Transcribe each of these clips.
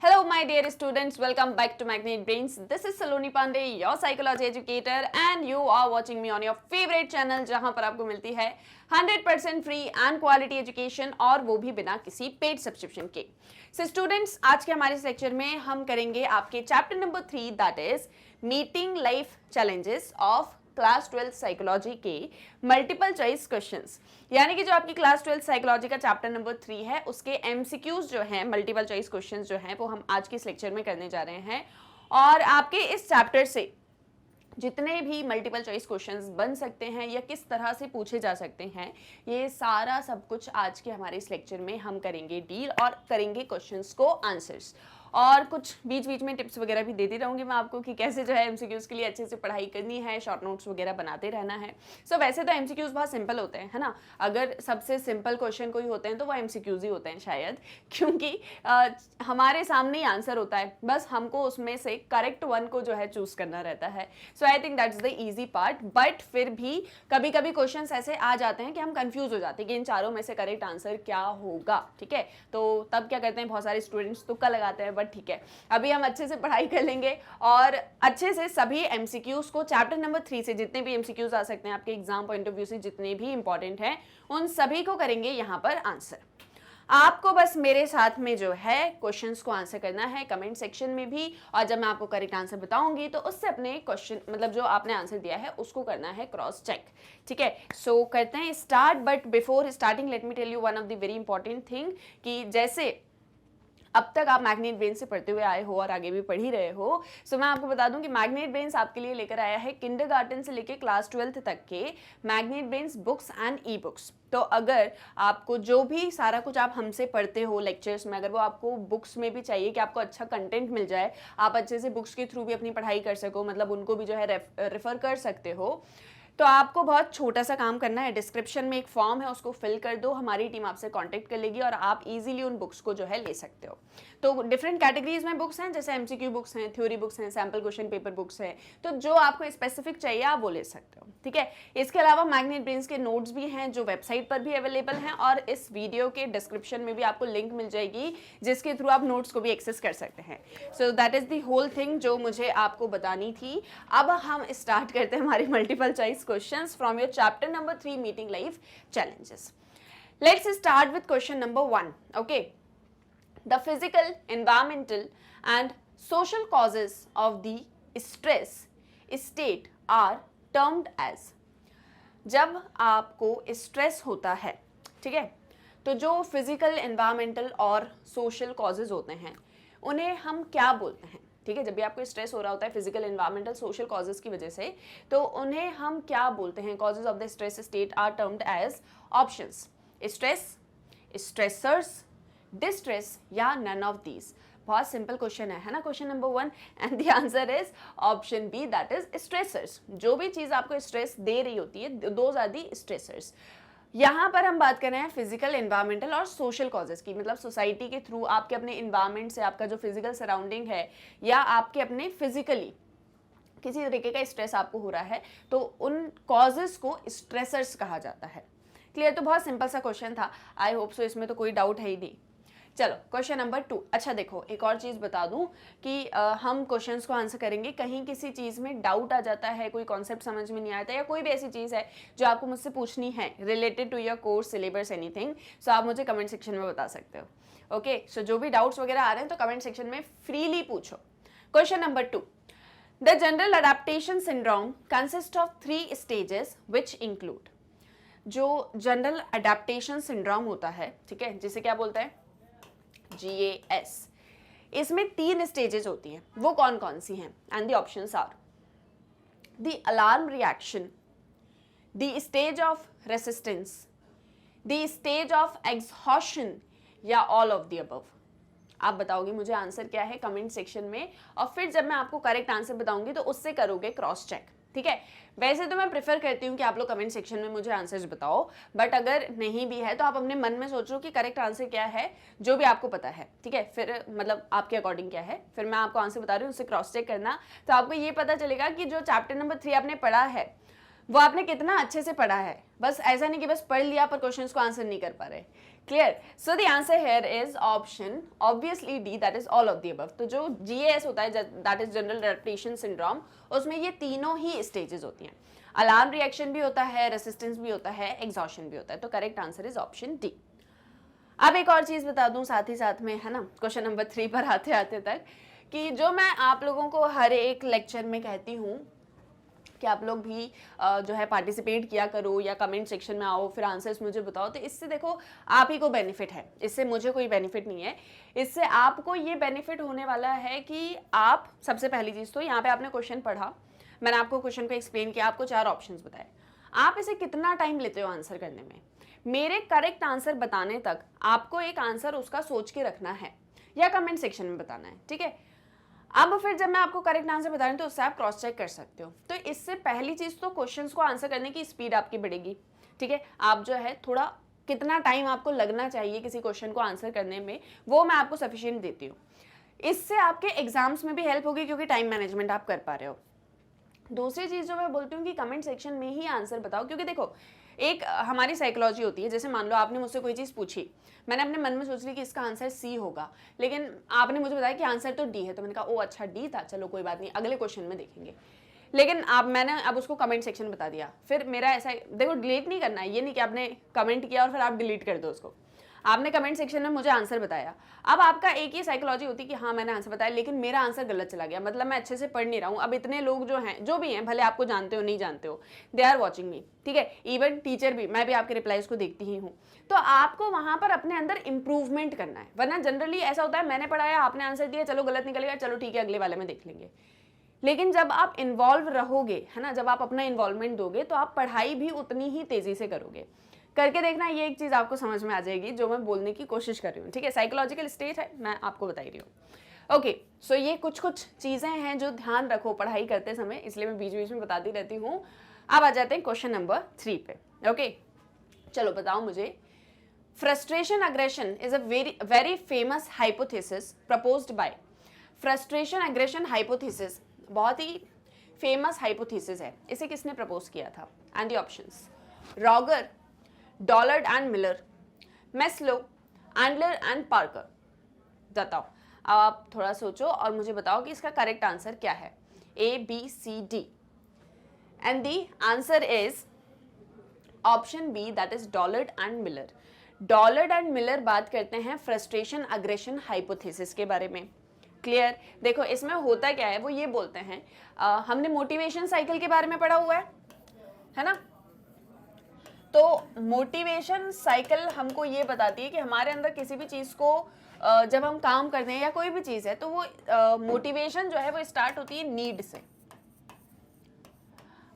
Hello, my dear students. Welcome back to Magnet Brains. This is Saloni Pandey, your psychology educator, and you are watching me on your favorite channel, जहां पर आपको मिलती है 100% free and quality education और वो भी बिना किसी पेड सब्सक्रिप्शन के। So students, आज के हमारे इस लेक्चर में हम करेंगे आपके chapter number 3 that is meeting life challenges of class 12 psychology के मल्टीपल चॉइस क्वेश्चंस, यानी कि जो आपकी क्लास 12 साइकोलॉजी का चैप्टर नंबर 3 है उसके एमसीक्यूज जो हैं, मल्टीपल चॉइस क्वेश्चंस जो हैं, वो हम आज के इस लेक्चर में करने जा रहे हैं। और आपके इस चैप्टर से जितने भी मल्टीपल चॉइस क्वेश्चंस बन सकते हैं या किस तरह से पूछे जा सकते हैं, ये सारा सब कुछ आज के हमारे इस लेक्चर में हम करेंगे डील और करेंगे क्वेश्चंस को आंसर्स, और कुछ बीच बीच में टिप्स वगैरह भी देती रहूंगी मैं आपको कि कैसे जो है एमसीक्यूज के लिए अच्छे से पढ़ाई करनी है, शॉर्ट नोट्स वगैरह बनाते रहना है। सो वैसे तो एमसीक्यूज बहुत सिंपल होते हैं, है ना। अगर सबसे सिंपल क्वेश्चन कोई होते हैं तो वो एमसीक्यूज ही होते हैं शायद, क्योंकि हमारे सामने ही आंसर होता है, बस हमको उसमें से करेक्ट वन को जो है चूज करना रहता है। So I think that's the easy part, but फिर भी कभी कभी क्वेश्चन ऐसे आ जाते हैं कि हम कंफ्यूज हो जाते हैं कि इन चारों में से करेक्ट आंसर क्या होगा। ठीक है, तो तब क्या करते हैं, बहुत सारे स्टूडेंट्स तुक्का लगाते हैं, बट ठीक है, अभी हम अच्छे से पढ़ाई कर लेंगे और अच्छे से सभी एमसीक्यूज को चैप्टर नंबर 3 से जितने भी एमसीक्यूज आ सकते हैं आपके एग्जाम पॉइंट ऑफ व्यू से, जितने भी इंपॉर्टेंट हैं, उन सभी को करेंगे यहाँ पर आंसर। आपको बस मेरे साथ में जो है क्वेश्चंस को आंसर करना है कमेंट सेक्शन में भी, और जब मैं आपको करेक्ट आंसर बताऊंगी तो उससे अपने क्वेश्चन मतलब जो आपने आंसर दिया है उसको करना है क्रॉस चेक। ठीक है, सो करते हैं start, but before starting let me tell you one of the very important thing कि जैसे अब तक आप मैग्नेट ब्रेन्स से पढ़ते हुए आए हो और आगे भी पढ़ ही रहे हो, सो मैं आपको बता दूं कि मैग्नेट ब्रेन्स आपके लिए लेकर आया है किंडरगार्टन से लेकर क्लास 12th तक के magnet brains books and e books. तो अगर आपको जो भी सारा कुछ आप हमसे पढ़ते हो लेक्चर्स में, अगर वो आपको बुक्स में भी चाहिए कि आपको अच्छा कंटेंट मिल जाए, आप अच्छे से बुक्स के थ्रू भी अपनी पढ़ाई कर सको, मतलब उनको भी जो है रेफर कर सकते हो, तो आपको बहुत छोटा सा काम करना है। डिस्क्रिप्शन में एक फॉर्म है, उसको फिल कर दो, हमारी टीम आपसे कांटेक्ट कर लेगी और आप इजीली उन बुक्स को जो है ले सकते हो। तो डिफरेंट कैटेगरीज में बुक्स हैं, जैसे एमसीक्यू बुक्स हैं, थ्योरी बुक्स हैं, सैम्पल क्वेश्चन पेपर बुक्स हैं, तो जो आपको स्पेसिफिक चाहिए आप वो ले सकते हो। ठीक है, इसके अलावा मैग्नेट ब्रेन्स के नोट्स भी हैं जो वेबसाइट पर भी अवेलेबल हैं, और इस वीडियो के डिस्क्रिप्शन में भी आपको लिंक मिल जाएगी जिसके थ्रू आप नोट्स को भी एक्सेस कर सकते हैं। So that is the whole thing जो मुझे आपको बतानी थी। अब हम स्टार्ट करते हैं हमारी multiple choice questions from your chapter number 3 meeting life challenges. Let's start with question number 1. Okay, the physical, environmental and social causes of the stress state are termed as. जब आपको स्ट्रेस होता है, ठीक है, तो जो फिजिकल, एनवायरमेंटल और social causes होते हैं उन्हें हम क्या बोलते हैं। ठीक है, जब भी आपको स्ट्रेस हो रहा होता है फिजिकल, एनवायरमेंटल, सोशल कॉजेज की वजह से, तो उन्हें हम क्या बोलते हैं। Causes of the stress state are termed as options: stress, stressors, distress या नन ऑफ दीज। बहुत सिंपल क्वेश्चन है ना question number 1, and the answer is option B, that is stressors. जो भी चीज आपको स्ट्रेस दे रही होती है, दोज आर दी स्ट्रेसर्स। यहाँ पर हम बात कर रहे हैं फिजिकल, एनवायरमेंटल और सोशल कॉजेज की, मतलब सोसाइटी के थ्रू, आपके अपने एनवायरमेंट से, आपका जो फिजिकल सराउंडिंग है, या आपके अपने फिजिकली किसी तरीके का स्ट्रेस आपको हो रहा है, तो उन कॉजेज को स्ट्रेसर्स कहा जाता है। क्लियर, तो बहुत सिंपल सा क्वेश्चन था, आई होप सो इसमें तो कोई डाउट है ही नहीं। चलो क्वेश्चन नंबर 2। अच्छा देखो, एक और चीज़ बता दूं कि हम क्वेश्चंस को आंसर करेंगे, कहीं किसी चीज़ में डाउट आ जाता है, कोई कॉन्सेप्ट समझ में नहीं आता, या कोई भी ऐसी चीज़ है जो आपको मुझसे पूछनी है related to your course, syllabus, anything, so आप मुझे कमेंट सेक्शन में बता सकते हो। ओके, सो जो भी डाउट्स वगैरह आ रहे हैं तो कमेंट सेक्शन में फ्रीली पूछो। Question number 2, the general adaptation syndrome consist of 3 stages which include. जो जनरल अडेप्टेशन सिंड्रोम होता है, ठीक है, जिसे क्या बोलते हैं, GAS, इसमें 3 स्टेजेस होती हैं। वो कौन कौन सी हैं? And the options are the alarm reaction, the stage of resistance, the stage of exhaustion, या ऑल ऑफ द अबव। आप बताओगे मुझे आंसर क्या है कमेंट सेक्शन में, और फिर जब मैं आपको करेक्ट आंसर बताऊंगी तो उससे करोगे क्रॉस चेक। ठीक है, वैसे तो मैं प्रेफर करती हूँ कि आप लोग कमेंट सेक्शन में मुझे आंसर्स बताओ, बट अगर नहीं भी है तो आप अपने मन में सोचो कि करेक्ट आंसर क्या है, जो भी आपको पता है। ठीक है, फिर मतलब आपके अकॉर्डिंग क्या है, फिर मैं आपको आंसर बता रही हूँ, उससे क्रॉस चेक करना, तो आपको ये पता चलेगा कि जो चैप्टर नंबर 3 आपने पढ़ा है वो आपने कितना अच्छे से पढ़ा है। बस ऐसा नहीं कि बस पढ़ लिया पर क्वेश्चंस को आंसर नहीं कर पा रहे। Clear. So the answer here is option obviously D, that is all of the above. तो जो GAS होता है, that is general repetition syndrome, उसमें ये तीनों ही स्टेजेस होती हैं. अलार्म रिएक्शन भी होता है, रेसिस्टेंस भी होता है, एग्जॉशन भी होता है. तो correct answer is option D. अब एक और चीज बता दूं साथ ही साथ में, है ना, क्वेश्चन नंबर 3 पर आते आते तक, कि जो मैं आप लोगों को हर एक लेक्चर में कहती हूँ कि आप लोग भी जो है पार्टिसिपेट किया करो या कमेंट सेक्शन में आओ, फिर आंसर्स मुझे बताओ. तो इससे देखो आप ही को बेनिफिट है, इससे मुझे कोई बेनिफिट नहीं है. इससे आपको ये बेनिफिट होने वाला है कि आप, सबसे पहली चीज़ तो यहाँ पे आपने क्वेश्चन पढ़ा, मैंने आपको क्वेश्चन को एक्सप्लेन किया, आपको 4 ऑप्शंस बताए. आप इसे कितना टाइम लेते हो आंसर करने में? मेरे करेक्ट आंसर बताने तक आपको एक आंसर उसका सोच के रखना है या कमेंट सेक्शन में बताना है, ठीक है. अब फिर जब मैं आपको करेक्ट आंसर बता रही हूँ तो उससे आप क्रॉस चेक कर सकते हो. तो इससे पहली चीज तो क्वेश्चंस को आंसर करने की स्पीड आपकी बढ़ेगी, ठीक है. आप जो है थोड़ा कितना टाइम आपको लगना चाहिए किसी क्वेश्चन को आंसर करने में, वो मैं आपको सफिशिएंट देती हूँ. इससे आपके एग्जाम्स में भी हेल्प होगी क्योंकि टाइम मैनेजमेंट आप कर पा रहे हो. दूसरी चीज जो मैं बोलती हूँ कि कमेंट सेक्शन में ही आंसर बताओ, क्योंकि देखो एक हमारी साइकोलॉजी होती है. जैसे मान लो आपने मुझसे कोई चीज़ पूछी, मैंने अपने मन में सोच ली कि इसका आंसर सी होगा, लेकिन आपने मुझे बताया कि आंसर तो डी है, तो मैंने कहा ओ अच्छा डी था, चलो कोई बात नहीं, अगले क्वेश्चन में देखेंगे. लेकिन मैंने अब उसको कमेंट सेक्शन बता दिया, फिर मेरा ऐसा, देखो डिलीट नहीं करना है, ये नहीं कि आपने कमेंट किया और फिर आप डिलीट कर दो उसको. आपने कमेंट सेक्शन में मुझे आंसर बताया, अब आपका एक ही साइकोलॉजी होती है कि हाँ मैंने आंसर बताया, लेकिन मेरा आंसर गलत चला गया, मतलब मैं अच्छे से पढ़ नहीं रहा हूँ. अब इतने लोग जो हैं, जो भी हैं, भले आपको जानते हो नहीं जानते हो, दे आर वॉचिंग मी, ठीक है. इवन टीचर भी, मैं भी आपके रिप्लाईज को देखती ही हूँ. तो आपको वहाँ पर अपने अंदर इंप्रूवमेंट करना है. वरना जनरली ऐसा होता है, मैंने पढ़ाया, आपने आंसर दिया, चलो गलत निकल गया, चलो ठीक है अगले वाले में देख लेंगे. लेकिन जब आप इन्वॉल्व रहोगे, है ना, जब आप अपना इन्वॉल्वमेंट दोगे, तो आप पढ़ाई भी उतनी ही तेजी से करोगे. करके देखना, ये एक चीज़ आपको समझ में आ जाएगी जो मैं बोलने की कोशिश कर रही हूँ, ठीक है. साइकोलॉजिकल स्टेट है, मैं आपको बता रही हूँ. ओके, सो ये कुछ चीज़ें हैं जो ध्यान रखो पढ़ाई करते समय, इसलिए मैं बीच बीच में बताती रहती हूँ. अब आ जाते हैं क्वेश्चन नंबर 3 पे. ओके, चलो बताओ मुझे. Frustration aggression is a very famous hypothesis proposed by. Frustration aggression hypothesis बहुत ही फेमस हाइपोथेसिस है. इसे किसने प्रपोज किया था? And the options: Roger, Dollard and Miller, Maslow, Endler and Parker. बताओ, अब आप थोड़ा सोचो और मुझे बताओ कि इसका करेक्ट आंसर क्या है. A, B, C, D. And the answer is option B, that is Dollard and Miller. Dollard and Miller बात करते हैं फ्रस्ट्रेशन अग्रेशन हाइपोथेसिस के बारे में. क्लियर? देखो इसमें होता क्या है, वो ये बोलते हैं, हमने मोटिवेशन साइकिल के बारे में पढ़ा हुआ है ना. तो मोटिवेशन साइकिल हमको ये बताती है कि हमारे अंदर किसी भी चीज़ को जब हम काम करते हैं या कोई भी चीज़ है, तो वो मोटिवेशन जो है वो स्टार्ट होती है नीड से.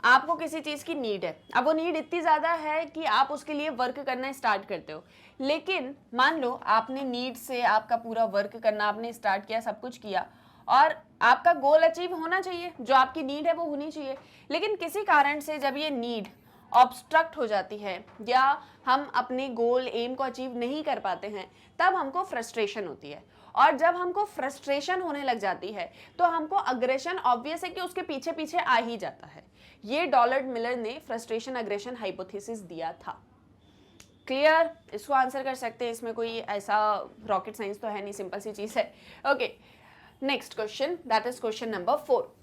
आपको किसी चीज़ की नीड है, अब वो नीड इतनी ज़्यादा है कि आप उसके लिए वर्क करना स्टार्ट करते हो. लेकिन मान लो आपने नीड से आपका पूरा वर्क करना आपने स्टार्ट किया, सब कुछ किया, और आपका गोल अचीव होना चाहिए, जो आपकी नीड है वो होनी चाहिए. लेकिन किसी कारण से जब ये नीड ऑब्स्ट्रक्ट हो जाती है या हम अपने गोल एम को अचीव नहीं कर पाते हैं, तब हमको फ्रस्ट्रेशन होती है. और जब हमको फ्रस्ट्रेशन होने लग जाती है तो हमको अग्रेशन, ऑब्वियस है कि उसके पीछे पीछे आ ही जाता है. ये डॉलर्ड मिलर ने फ्रस्ट्रेशन अग्रेशन हाइपोथेसिस दिया था. क्लियर? इसको आंसर कर सकते हैं, इसमें कोई ऐसा रॉकेट साइंस तो है नहीं, सिंपल सी चीज है. Okay, next question, that is question number 4.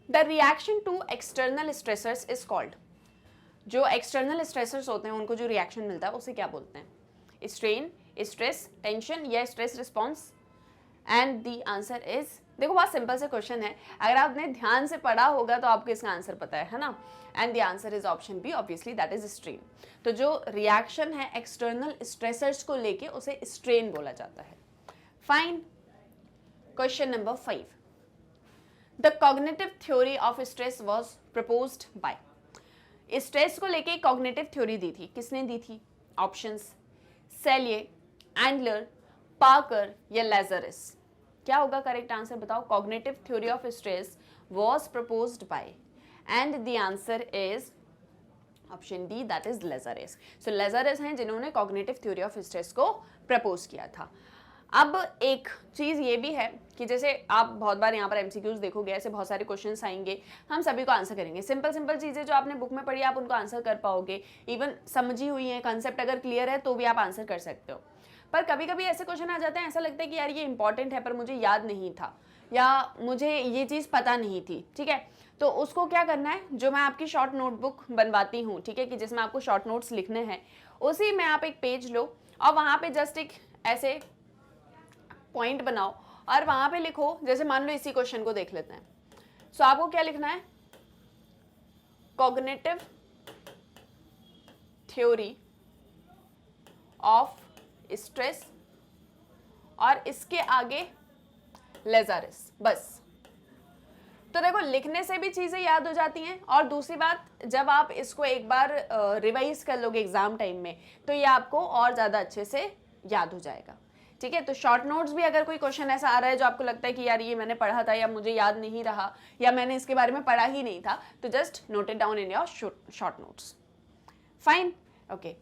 The reaction to external stressors is called. जो एक्सटर्नल स्ट्रेसर्स होते हैं उनको जो रिएक्शन मिलता है उसे क्या बोलते हैं? स्ट्रेन, स्ट्रेस, टेंशन या stress response? And the answer is, देखो बहुत सिंपल से क्वेश्चन है, अगर आपने ध्यान से पढ़ा होगा तो आपको इसका आंसर पता है ना. And the answer is option B, obviously that is strain. तो जो रिएक्शन है एक्सटर्नल स्ट्रेसर्स को लेके उसे स्ट्रेन बोला जाता है. Fine. Question number 5. The cognitive theory of stress was proposed bye. Stress को लेके कॉग्निटिव थ्योरी दी थी, किसने दी थी? ऑप्शंस: सेलिए, एंडलर, पार्कर या लेजरस. क्या होगा करेक्ट आंसर बताओ? Cognitive theory of stress was proposed by, and the answer is option D, that is Lazarus. So Lazarus हैं जिन्होंने कॉग्निटिव थ्योरी ऑफ स्ट्रेस को प्रपोज किया था. अब एक चीज़ ये भी है कि जैसे आप बहुत बार यहाँ पर एमसीक्यूज देखोगे, ऐसे बहुत सारे क्वेश्चंस आएंगे, हम सभी को आंसर करेंगे। सिंपल सिंपल चीज़ें जो आपने बुक में पढ़ी आप उनको आंसर कर पाओगे, इवन समझी हुई है, कंसेप्ट अगर क्लियर है तो भी आप आंसर कर सकते हो। पर कभी कभी ऐसे क्वेश्चन आ जाते हैं, ऐसा लगता है कि यार ये इंपॉर्टेंट है पर मुझे याद नहीं था या मुझे ये चीज़ पता नहीं थी, ठीक है। तो उसको क्या करना है, जो मैं आपकी शॉर्ट नोटबुक बनवाती हूँ, ठीक है, कि जिसमें आपको शॉर्ट नोट्स लिखने हैं, उसी में आप एक पेज लो और वहाँ पे जस्ट एक ऐसे पॉइंट बनाओ और वहाँ पे लिखो, जैसे मान लो इसी क्वेश्चन को देख लेते हैं। सो आपको क्या लिखना है, कॉग्निटिव थ्योरी ऑफ स्ट्रेस और इसके आगे लेज़ारस, बस। तो देखो लिखने से भी चीज़ें याद हो जाती हैं, और दूसरी बात जब आप इसको एक बार रिवाइज कर लोगे एग्जाम टाइम में तो ये आपको और ज़्यादा अच्छे से याद हो जाएगा, ठीक है। तो शॉर्ट नोट्स भी अगर कोई क्वेश्चन ऐसा आ रहा है जो आपको लगता है कि यार ये मैंने पढ़ा था या मुझे याद नहीं रहा या मैंने इसके बारे में पढ़ा ही नहीं था, तो just note it down in your short notes. Fine, okay.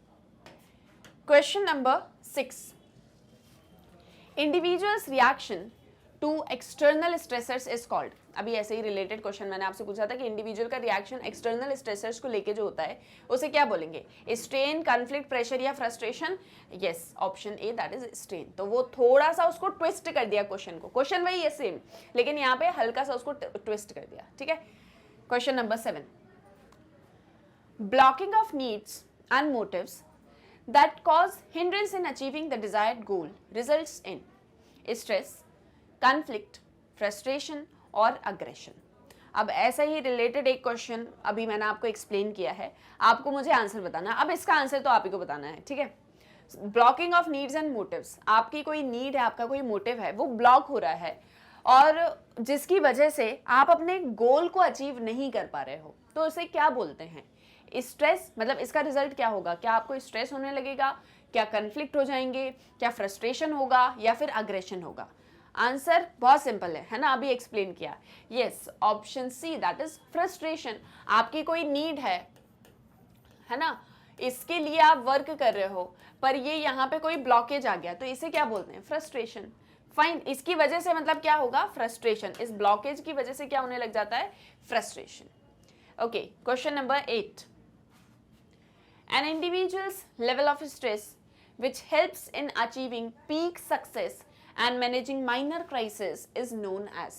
Question number 6, individuals reaction to external stressors is called. अभी ऐसे ही रिलेटेड क्वेश्चन मैंने आपसे पूछा था कि इंडिविजुअल का रिएक्शन एक्सटर्नल स्ट्रेसर्स को लेके जो होता है उसे क्या बोलेंगे, स्ट्रेन, कॉन्फ्लिक्ट, प्रेशर या frustration. Yes, option A, that is strain. तो वो थोड़ा सा उसको ट्विस्ट कर दिया क्वेश्चन को, क्वेश्चन वही है सेम, लेकिन यहाँ पे हल्का सा उसको ट्विस्ट कर दिया, ठीक है। Question number 7, blocking of needs and motives that cause hindrance in achieving the desired goal results in stress, conflict, frustration और aggression। अब ऐसा ही रिलेटेड एक क्वेश्चन अभी मैंने आपको एक्सप्लेन किया है, आपको मुझे आंसर बताना है। अब इसका आंसर तो आप ही को बताना है, ठीक है। Blocking of needs and motives, आपकी कोई नीड है, आपका कोई मोटिव है, वो ब्लॉक हो रहा है और जिसकी वजह से आप अपने गोल को अचीव नहीं कर पा रहे हो, तो उसे क्या बोलते हैं, स्ट्रेस। मतलब इसका रिजल्ट क्या होगा, क्या आपको स्ट्रेस होने लगेगा, क्या कन्फ्लिक्ट हो जाएंगे, क्या फ्रस्ट्रेशन होगा या फिर अग्रेशन होगा। आंसर बहुत सिंपल है ना, अभी एक्सप्लेन किया। Yes, option C, that is frustration. आपकी कोई नीड है ना, इसके लिए आप वर्क कर रहे हो पर ये यहाँ पे कोई ब्लॉकेज आ गया, तो इसे क्या बोलते हैं, फ्रस्ट्रेशन। फाइन, इसकी वजह से मतलब क्या होगा, फ्रस्ट्रेशन। इस ब्लॉकेज की वजह से क्या होने लग जाता है, frustration. Okay, question number 8, an individual's level of stress which helps in achieving peak success and managing minor crises is known as।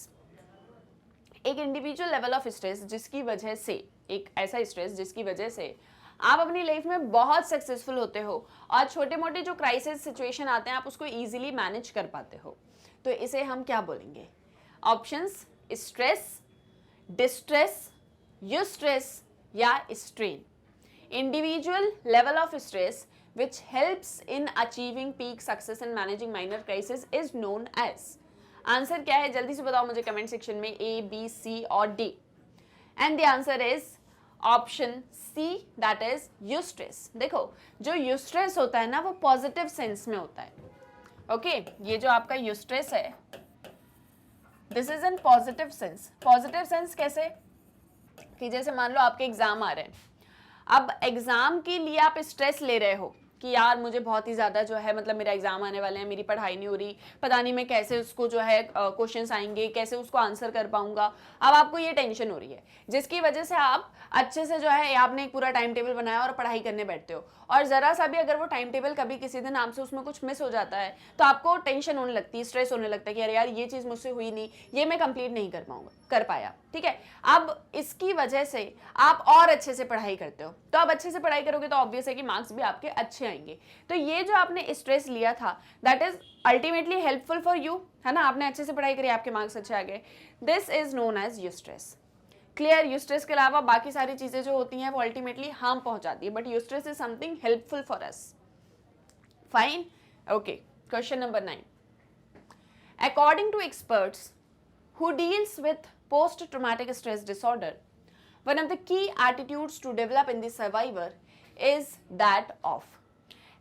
एक इंडिविजुअल लेवल ऑफ स्ट्रेस जिसकी वजह से, एक ऐसा स्ट्रेस जिसकी वजह से आप अपनी लाइफ में बहुत सक्सेसफुल होते हो और छोटे मोटे जो क्राइसिस सिचुएशन आते हैं आप उसको इजीली मैनेज कर पाते हो, तो इसे हम क्या बोलेंगे। ऑप्शंस, स्ट्रेस, डिस्ट्रेस, यूस्ट्रेस या strain. Individual level of stress which helps in achieving peak success and managing minor crisis is known as। Answer क्या है जल्दी से बताओ मुझे कमेंट सेक्शन में, A, B, C और D। And the answer is option C, that is eustress. देखो जो यूस्ट्रेस होता है ना वो पॉजिटिव सेंस में होता है, ओके। ये जो आपका यूस्ट्रेस है this is in positive sense. Positive sense कैसे, कि जैसे मान लो आपके एग्जाम आ रहे हैं, अब एग्जाम के लिए आप स्ट्रेस ले रहे हो कि यार मुझे बहुत ही ज़्यादा जो है, मतलब मेरा एग्जाम आने वाले हैं, मेरी पढ़ाई नहीं हो रही, पता नहीं मैं कैसे उसको जो है क्वेश्चंस आएंगे, कैसे उसको आंसर कर पाऊंगा। अब आपको ये टेंशन हो रही है जिसकी वजह से आप अच्छे से जो है आपने एक पूरा टाइम टेबल बनाया और पढ़ाई करने बैठते हो, और ज़रा सा भी अगर वो टाइम टेबल कभी किसी दिन आपसे उसमें कुछ मिस हो जाता है तो आपको टेंशन होने लगती है, स्ट्रेस होने लगता है कि अरे यार ये चीज़ मुझसे हुई नहीं, ये मैं कंप्लीट नहीं कर पाया, ठीक है। अब इसकी वजह से आप और अच्छे से पढ़ाई करते हो, तो आप अच्छे से पढ़ाई करोगे तो ऑब्वियस है कि मार्क्स भी आपके अच्छे आएंगे। तो ये जो आपने स्ट्रेस लिया था that is ultimately helpful for you, है ना, आपने अच्छे से पढ़ाई करी, आपके मार्क्स अच्छे आ गए, this is known as eustress. Clear. Eustress के अलावा बाकी सारी चीजें जो होती हैं वो अल्टीमेटली हार्म पहुंचाती है, but eustress is something helpful for us. Fine, okay. Question number 9, according to experts who deals with post-traumatic stress disorder, one of the key attitudes to develop in the survivor is that of।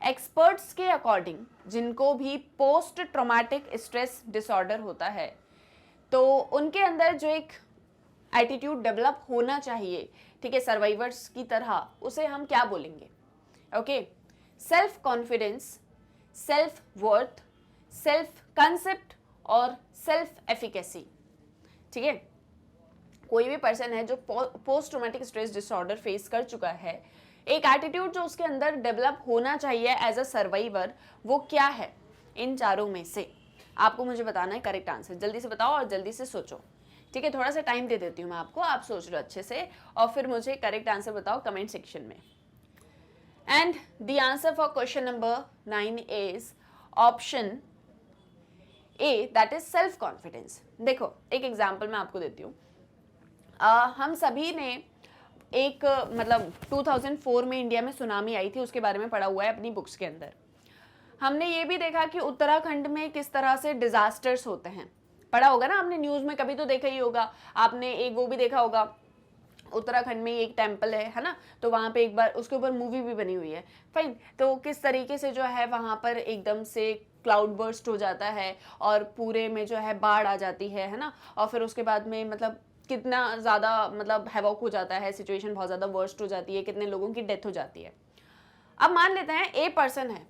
experts के according जिनको भी post traumatic stress disorder होता है तो उनके अंदर जो एक एटीट्यूड डेवलप होना चाहिए, ठीक है, सर्वाइवर्स की तरह, उसे हम क्या बोलेंगे, okay. Self confidence, self worth, self concept और सेल्फ एफिकेसी। ठीक है, कोई भी पर्सन है जो post traumatic stress disorder face कर चुका है, एक एटीट्यूड जो उसके अंदर डेवलप होना चाहिए एज अ सर्वाइवर, वो क्या है? इन चारों में से आपको मुझे बताना है करेक्ट आंसर। जल्दी से बताओ और जल्दी से सोचो। ठीक है, थोड़ा सा टाइम दे देती हूँ मैं आपको, आप सोच लो अच्छे से और फिर मुझे करेक्ट आंसर बताओ कमेंट सेक्शन में। And the answer for question number 9 is option A, that is self confidence. देखो एक एग्जाम्पल मैं आपको देती हूँ। हम सभी ने एक मतलब 2004 में इंडिया में सुनामी आई थी, उसके बारे में पढ़ा हुआ है अपनी बुक्स के अंदर। हमने ये भी देखा कि उत्तराखंड में किस तरह से डिजास्टर्स होते हैं, पढ़ा होगा ना आपने, न्यूज़ में कभी तो देखा ही होगा आपने। एक वो भी देखा होगा, उत्तराखंड में एक टेम्पल है ना, तो वहाँ पे एक बार उसके ऊपर मूवी भी बनी हुई है। फाइन, तो किस तरीके से जो है वहाँ पर एकदम से क्लाउड बर्स्ट हो जाता है और पूरे में जो है बाढ़ आ जाती है ना, और फिर उसके बाद में मतलब कितना ज़्यादा मतलब हैवॉक हो जाता है, सिचुएशन बहुत ज़्यादा वर्स्ट हो जाती है, कितने लोगों की डेथ हो जाती है। अब मान लेते हैं ए पर्सन है,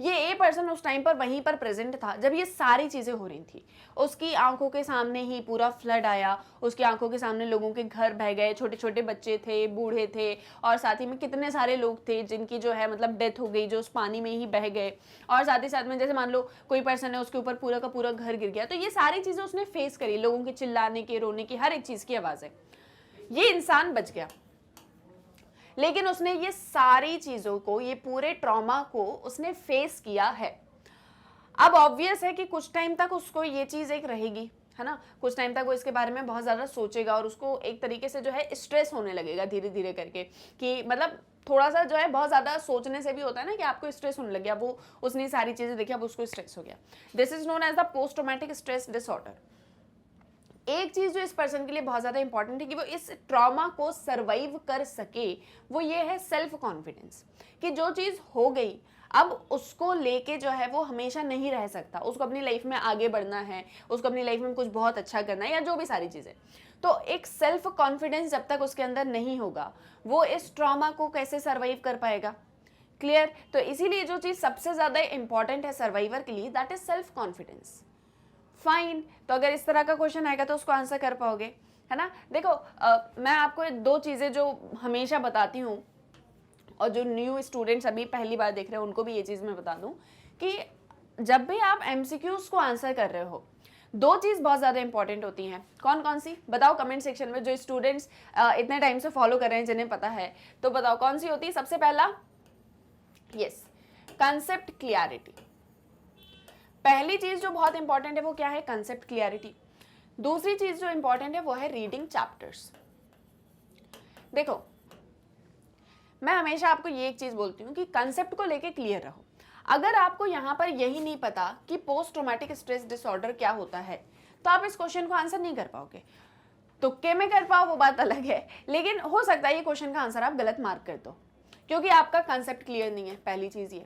ये ए पर्सन उस टाइम पर वहीं पर प्रेजेंट था जब ये सारी चीज़ें हो रही थी। उसकी आंखों के सामने ही पूरा फ्लड आया, उसकी आंखों के सामने लोगों के घर बह गए, छोटे छोटे बच्चे थे, बूढ़े थे, और साथ ही में कितने सारे लोग थे जिनकी जो है मतलब डेथ हो गई, जो उस पानी में ही बह गए। और साथ ही साथ में जैसे मान लो कोई पर्सन है, उसके ऊपर पूरा का पूरा घर गिर गया। तो ये सारी चीज़ें उसने फेस करी, लोगों के चिल्लाने के, रोने की, हर एक चीज़ की आवाज़ें। ये इंसान बच गया, लेकिन उसने ये सारी चीज़ों को, ये पूरे ट्रॉमा को उसने फेस किया है। अब ऑब्वियस है कि कुछ टाइम तक उसको ये चीज़ एक रहेगी, है ना, कुछ टाइम तक वो इसके बारे में बहुत ज़्यादा सोचेगा और उसको एक तरीके से जो है स्ट्रेस होने लगेगा धीरे धीरे करके, कि मतलब थोड़ा सा जो है बहुत ज़्यादा सोचने से भी होता है ना कि आपको स्ट्रेस होने लग गया, वो उसने सारी चीज़ें देखी, अब उसको स्ट्रेस हो गया। This is known as the post traumatic stress disorder. एक चीज जो इस पर्सन के लिए बहुत ज्यादा इंपॉर्टेंट है कि वो इस ट्रॉमा को सर्वाइव कर सके, वो ये है सेल्फ कॉन्फिडेंस, कि जो चीज हो गई अब उसको लेके जो है वो हमेशा नहीं रह सकता, उसको अपनी लाइफ में आगे बढ़ना है, उसको अपनी लाइफ में कुछ बहुत अच्छा करना है, या जो भी सारी चीजें। तो एक सेल्फ कॉन्फिडेंस जब तक उसके अंदर नहीं होगा, वो इस ट्रॉमा को कैसे सर्वाइव कर पाएगा? क्लियर? तो इसीलिए जो चीज सबसे ज्यादा इंपॉर्टेंट है सर्वाइवर के लिए, that is self confidence. Fine, तो अगर इस तरह का क्वेश्चन आएगा तो उसको आंसर कर पाओगे, है ना। देखो मैं आपको दो चीज़ें जो हमेशा बताती हूँ, और जो न्यू स्टूडेंट्स अभी पहली बार देख रहे हो उनको भी ये चीज़ मैं बता दूँ कि जब भी आप एमसीक्यूज को आंसर कर रहे हो, दो चीज़ बहुत ज़्यादा इंपॉर्टेंट होती हैं। कौन कौन सी बताओ कमेंट सेक्शन में, जो स्टूडेंट्स इतने टाइम से फॉलो कर रहे हैं, जिन्हें पता है, तो बताओ कौन सी होती है। सबसे पहला, यस, कंसेप्ट क्लियरिटी। पहली चीज जो बहुत इंपॉर्टेंट है वो क्या है? Concept clarity. दूसरी चीज जो इंपॉर्टेंट है वो है रीडिंग चैप्टर्स। देखो मैं हमेशा आपको ये एक चीज बोलती हूँ कि कंसेप्ट को लेके क्लियर रहो। अगर आपको यहाँ पर यही नहीं पता कि पोस्ट ट्रॉमेटिक स्ट्रेस डिसऑर्डर क्या होता है, तो आप इस क्वेश्चन को आंसर नहीं कर पाओगे। तुक्के में कर पाओ वो बात अलग है, लेकिन हो सकता है ये क्वेश्चन का आंसर आप गलत मार्क कर दो, क्योंकि आपका कंसेप्ट क्लियर नहीं है। पहली चीज ये।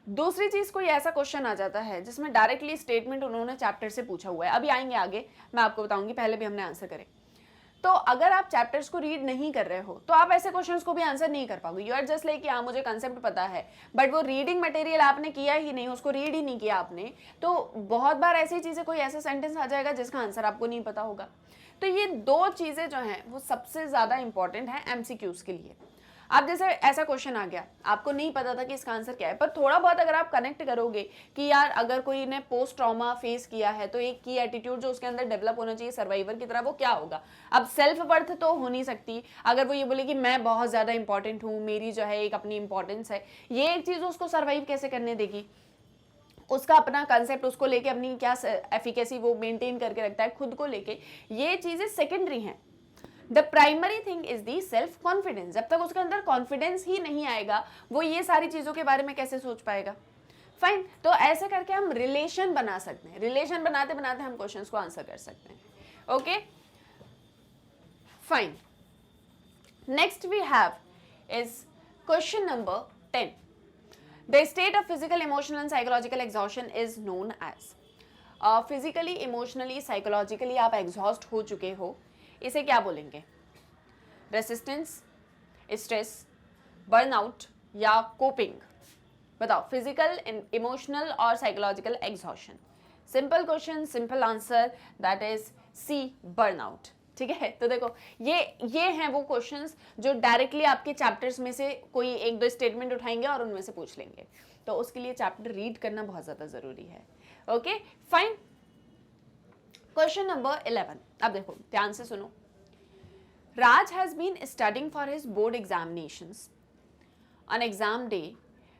दूसरी चीज, कोई ऐसा क्वेश्चन आ जाता है जिसमें डायरेक्टली स्टेटमेंट उन्होंने चैप्टर से पूछा हुआ है, अभी आएंगे आगे मैं आपको बताऊंगी, पहले भी हमने आंसर करे। तो अगर आप चैप्टर्स को रीड नहीं कर रहे हो तो आप ऐसे क्वेश्चंस को भी आंसर नहीं कर पाओगे। यू आर जस्ट लाइक कि हाँ मुझे कंसेप्ट पता है, बट वो रीडिंग मटेरियल आपने किया ही नहीं, उसको रीड ही नहीं किया आपने, तो बहुत बार ऐसी चीजें, कोई ऐसा सेंटेंस आ जाएगा जिसका आंसर आपको नहीं पता होगा। तो ये दो चीजें जो हैं वो सबसे ज्यादा इंपॉर्टेंट है एमसीक्यूज के लिए। अब जैसे ऐसा क्वेश्चन आ गया, आपको नहीं पता था कि इसका आंसर क्या है, पर थोड़ा बहुत अगर आप कनेक्ट करोगे कि यार अगर कोई ने पोस्ट ट्रॉमा फेस किया है तो एक की एटीट्यूड जो उसके अंदर डेवलप होना चाहिए सर्वाइवर की तरह, वो क्या होगा। अब सेल्फ वर्थ तो हो नहीं सकती, अगर वो ये बोले कि मैं बहुत ज़्यादा इंपॉर्टेंट हूँ, मेरी जो है एक अपनी इंपॉर्टेंस है, ये एक चीज़ उसको सर्वाइव कैसे करने देगी। उसका अपना कंसेप्ट, उसको लेके अपनी क्या एफिकेसी वो मेंटेन करके रखता है खुद को लेके, ये चीज़ें सेकेंडरी हैं। The primary thing is the self confidence. जब तक उसके अंदर कॉन्फिडेंस ही नहीं आएगा, वो ये सारी चीज़ों के बारे में कैसे सोच पाएगा। फाइन, तो ऐसे करके हम रिलेशन बना सकते हैं, रिलेशन बनाते बनाते हम क्वेश्चंस को आंसर कर सकते हैं। Okay fine, next we have is question number 10। The state of physical, emotional and psychological exhaustion is known as. Physically, emotionally, psychologically आप एग्जॉस्ट हो चुके हो, इसे क्या बोलेंगे? रेसिस्टेंस, स्ट्रेस, बर्नआउट या कोपिंग? बताओ, फिजिकल, इमोशनल और psychological exhaustion. Simple question, simple answer, that is C, burnout. ठीक है, तो देखो ये हैं वो क्वेश्चंस जो डायरेक्टली आपके चैप्टर्स में से कोई एक दो स्टेटमेंट उठाएंगे और उनमें से पूछ लेंगे, तो उसके लिए चैप्टर रीड करना बहुत ज़्यादा ज़रूरी है। Okay fine. क्वेश्चन नंबर 11, अब देखो ध्यान से सुनो। Raj has been studying for his board examinations. On exam day,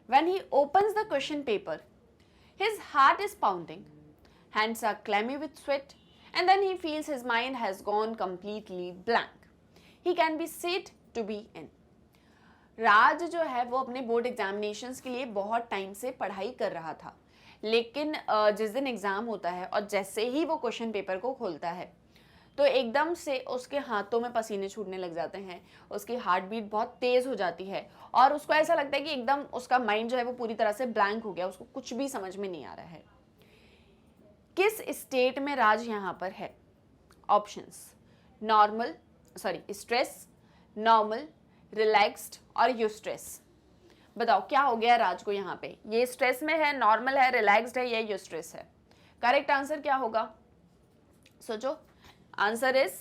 when he opens the question paper, his heart is pounding, hands are clammy with sweat, and then he feels his mind has gone completely blank. He can be said to be in. राज जो है वो अपने board examinations के लिए बहुत time से पढ़ाई कर रहा था, लेकिन जिस दिन एग्ज़ाम होता है और जैसे ही वो क्वेश्चन पेपर को खोलता है तो एकदम से उसके हाथों में पसीने छूटने लग जाते हैं, उसकी हार्ट बीट बहुत तेज़ हो जाती है और उसको ऐसा लगता है कि एकदम उसका माइंड जो है वो पूरी तरह से ब्लैंक हो गया, उसको कुछ भी समझ में नहीं आ रहा है। किस स्टेट में राज यहाँ पर है? Options, normal, stress, normal, relaxed और यूस्ट्रेस। बताओ क्या हो गया राज को यहाँ पे? ये स्ट्रेस में है, नॉर्मल है, रिलैक्स्ड है या यूस्ट्रेस है? करेक्ट आंसर क्या होगा? सोचो। Answer is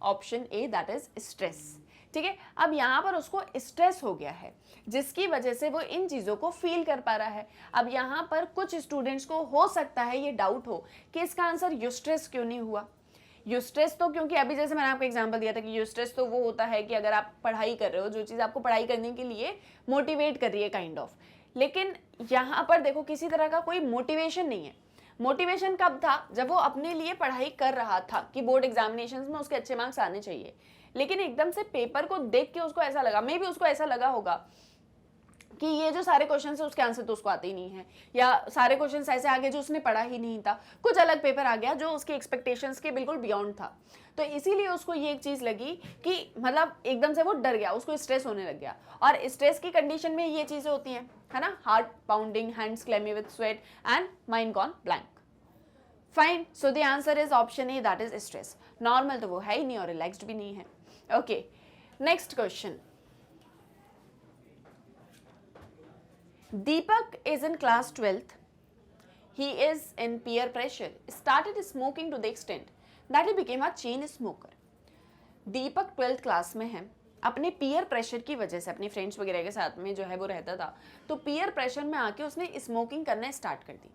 option A, that is stress. ठीक है, अब यहाँ पर उसको स्ट्रेस हो गया है जिसकी वजह से वो इन चीज़ों को फील कर पा रहा है। अब यहाँ पर कुछ स्टूडेंट्स को हो सकता है ये डाउट हो कि इसका आंसर यूस्ट्रेस क्यों नहीं हुआ। यूस्ट्रेस तो क्योंकि अभी जैसे मैंने आपको एग्जांपल दिया था कि यूस्ट्रेस तो वो होता है कि अगर आप पढ़ाई कर रहे हो, जो चीज़ आपको पढ़ाई करने के लिए मोटिवेट कर रही है काइंड ऑफ, लेकिन यहाँ पर देखो किसी तरह का कोई मोटिवेशन नहीं है। मोटिवेशन कब था? जब वो अपने लिए पढ़ाई कर रहा था कि बोर्ड एग्जामिनेशंस में उसके अच्छे मार्क्स आने चाहिए, लेकिन एकदम से पेपर को देख के उसको ऐसा लगा, मे बी उसको ऐसा लगा होगा कि ये जो सारे क्वेश्चन है उसके आंसर तो उसको आते ही नहीं है, या सारे क्वेश्चन ऐसे आ गए जो उसने पढ़ा ही नहीं था, कुछ अलग पेपर आ गया जो उसके एक्सपेक्टेशंस के बिल्कुल बियॉन्ड था। तो इसीलिए उसको ये एक चीज़ लगी कि मतलब एकदम से वो डर गया, उसको स्ट्रेस होने लग गया। और स्ट्रेस की कंडीशन में ये चीज़ें होती हैं, है ना, heart pounding, hands clammy with sweat and mind gone blank. Fine, so the answer is option A, that is stress. Normal तो वो है ही नहीं और रिलैक्स्ड भी नहीं है। Okay, next question. Deepak is in class 12th. He is in peer pressure, started smoking to the extent that he became a chain smoker. Deepak 12th class में है, अपने पीयर प्रेशर की वजह से अपने फ्रेंड्स वगैरह के साथ में जो है वो रहता था, तो पीयर प्रेशर में आके उसने स्मोकिंग करना स्टार्ट कर दी।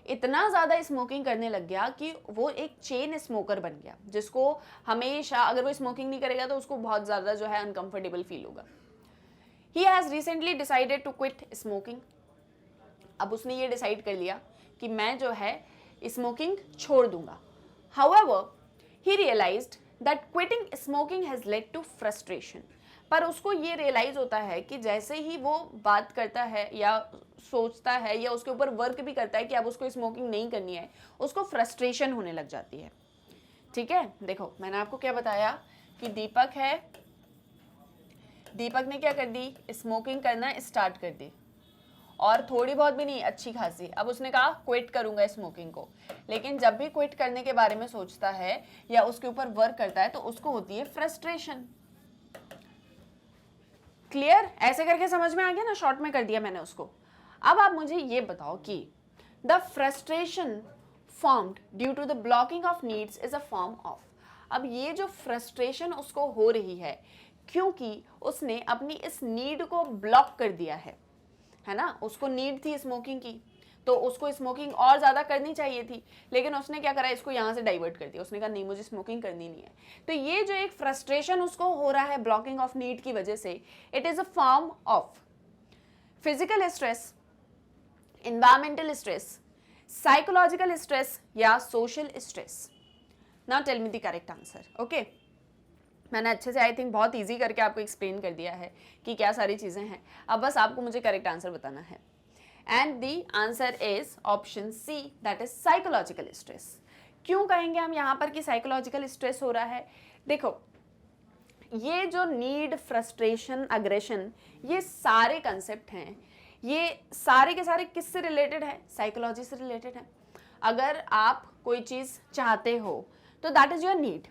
इतना ज़्यादा स्मोकिंग करने लग गया कि वो एक चेन स्मोकर बन गया, जिसको हमेशा अगर वो स्मोकिंग नहीं करेगा तो उसको बहुत ज़्यादा जो है अनकंफर्टेबल फील होगा। He has recently decided to quit smoking. अब उसने ये डिसाइड कर लिया कि मैं जो है स्मोकिंग छोड़ दूंगा। However, he realized that quitting smoking has led to frustration. पर उसको ये रियलाइज होता है कि जैसे ही वो बात करता है या सोचता है या उसके ऊपर वर्क भी करता है कि अब उसको स्मोकिंग नहीं करनी है, उसको फ्रस्ट्रेशन होने लग जाती है। ठीक है, देखो मैंने आपको क्या बताया कि दीपक है, दीपक ने क्या कर दी, स्मोकिंग करना स्टार्ट कर दी, और थोड़ी बहुत भी नहीं, अच्छी खासी। अब उसने कहा क्विट करूंगा स्मोकिंग को, लेकिन जब भी क्विट करने के बारे में सोचता है या उसके ऊपर वर्क करता है तो उसको होती है फ्रस्ट्रेशन। क्लियर? ऐसे करके समझ में आ गया ना, शॉर्ट में कर दिया मैंने उसको। अब आप मुझे ये बताओ कि the frustration formed due to the blocking of needs is a form of. अब ये जो फ्रस्ट्रेशन उसको हो रही है क्योंकि उसने अपनी इस नीड को ब्लॉक कर दिया है ना। उसको नीड थी स्मोकिंग की, तो उसको स्मोकिंग और ज़्यादा करनी चाहिए थी, लेकिन उसने क्या करा, इसको यहाँ से डाइवर्ट कर दिया। उसने कहा नहीं, मुझे स्मोकिंग करनी नहीं है। तो ये जो एक फ्रस्ट्रेशन उसको हो रहा है ब्लॉकिंग ऑफ नीड की वजह से, it is a form of physical stress, environmental stress, psychological stress या social stress. Now tell me the correct answer. Okay, मैंने अच्छे से आई थिंक बहुत इजी करके आपको एक्सप्लेन कर दिया है कि क्या सारी चीज़ें हैं। अब बस आपको मुझे करेक्ट आंसर बताना है, and the answer is option C, that is psychological stress. क्यों कहेंगे हम यहाँ पर कि साइकोलॉजिकल स्ट्रेस हो रहा है? देखो, ये जो नीड, फ्रस्ट्रेशन, अग्रेशन, ये सारे कंसेप्ट हैं, ये सारे के सारे किससे रिलेटेड है? साइकोलॉजी से रिलेटेड है। अगर आप कोई चीज़ चाहते हो तो that is your need.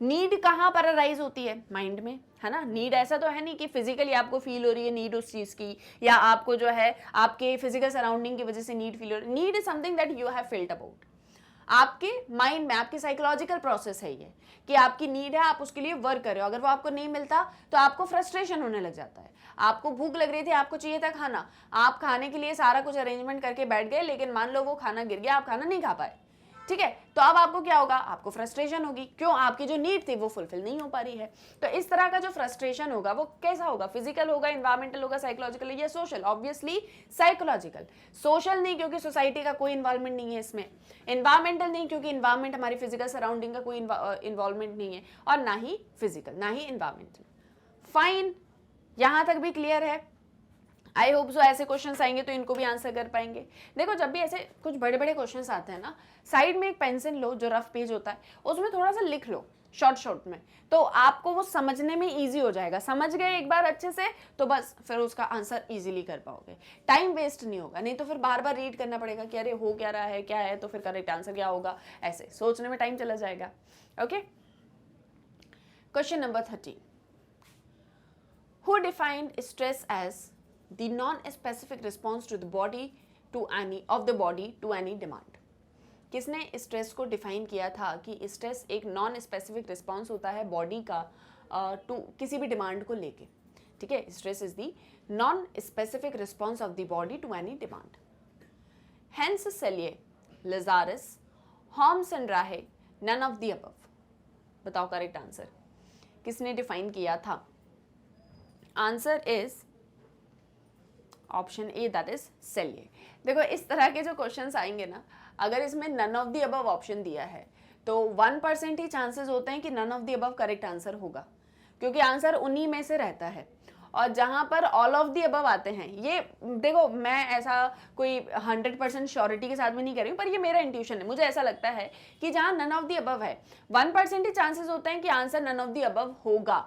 Need कहाँ पर अराइज होती है? माइंड में, है ना। नीड ऐसा तो है नहीं कि फिजिकली आपको फील हो रही है नीड उस चीज की, या आपको जो है आपके फिजिकल सराउंडिंग की वजह से नीड फील हो रही है। Need is something that you have felt about. आपके माइंड में आपकी साइकोलॉजिकल प्रोसेस है ये कि आपकी नीड है, आप उसके लिए वर्क कर रहे हो। अगर वो आपको नहीं मिलता तो आपको फ्रस्ट्रेशन होने लग जाता है। आपको भूख लग रही थी, आपको चाहिए था खाना, आप खाने के लिए सारा कुछ अरेंजमेंट करके बैठ गए, लेकिन मान लो वो खाना गिर गया, आप खाना नहीं खा पाए, ठीक है, तो अब आपको क्या होगा? आपको फ्रस्ट्रेशन होगी। क्यों? आपकी जो नीड थी वो फुलफिल नहीं हो पा रही है। तो इस तरह का जो फ्रस्ट्रेशन होगा वो कैसा होगा? फिजिकल होगा, एनवायरमेंटल होगा, साइकोलॉजिकल या सोशल? Obviously psychological. सोशल नहीं, क्योंकि सोसाइटी का कोई इन्वॉल्वमेंट नहीं है इसमें। एनवायरमेंटल नहीं, क्योंकि इन्वायरमेंट हमारी फिजिकल सराउंडिंग का कोई इन्वॉल्वमेंट नहीं है। और ना ही फिजिकल, ना ही इन्वायरमेंटल। फाइन, यहां तक भी क्लियर है? आई होप सो। ऐसे क्वेश्चंस आएंगे तो इनको भी आंसर कर पाएंगे। देखो, जब भी ऐसे कुछ बड़े बड़े क्वेश्चंस आते हैं ना, साइड में एक पेंसिल लो, जो रफ पेज होता है, उसमें थोड़ा सा लिख लो शॉर्ट में, तो आपको वो समझने में इजी हो जाएगा। समझ गए एक बार अच्छे से तो बस फिर उसका आंसर इजीली कर पाओगे, टाइम वेस्ट नहीं होगा। नहीं तो फिर बार बार रीड करना पड़ेगा कि अरे हो क्या रहा है, क्या है, तो फिर करेक्ट आंसर क्या होगा, ऐसे सोचने में टाइम चला जाएगा। Okay, question number 13। Who defined stress as the non-specific response to the body to any demand? किसने स्ट्रेस को डिफाइन किया था कि स्ट्रेस एक नॉन स्पेसिफिक रिस्पॉन्स होता है बॉडी का टू किसी भी डिमांड को लेके? ठीक है, stress is the non specific response of the body to any demand. Hans Selye, Lazarus, Holmes and Rahe, none of the above. बताओ करेक्ट आंसर किसने डिफाइन किया था? Answer is option A, that is Selye. देखो, इस तरह के जो questions आएंगे ना, अगर इसमें none of the above option दिया है तो 1% ही चांसेस होते हैं कि none of the above correct answer होगा, क्योंकि आंसर उन्हीं में से रहता है। और जहां पर ऑल ऑफ द अबव आते हैं, ये देखो, मैं ऐसा कोई 100% श्योरिटी के साथ में नहीं कर रही हूँ, पर ये मेरा इंट्यूशन है। मुझे ऐसा लगता है कि जहां नन ऑफ द अबव है, 1% ही चांसेस होते हैं कि answer none of the above होगा।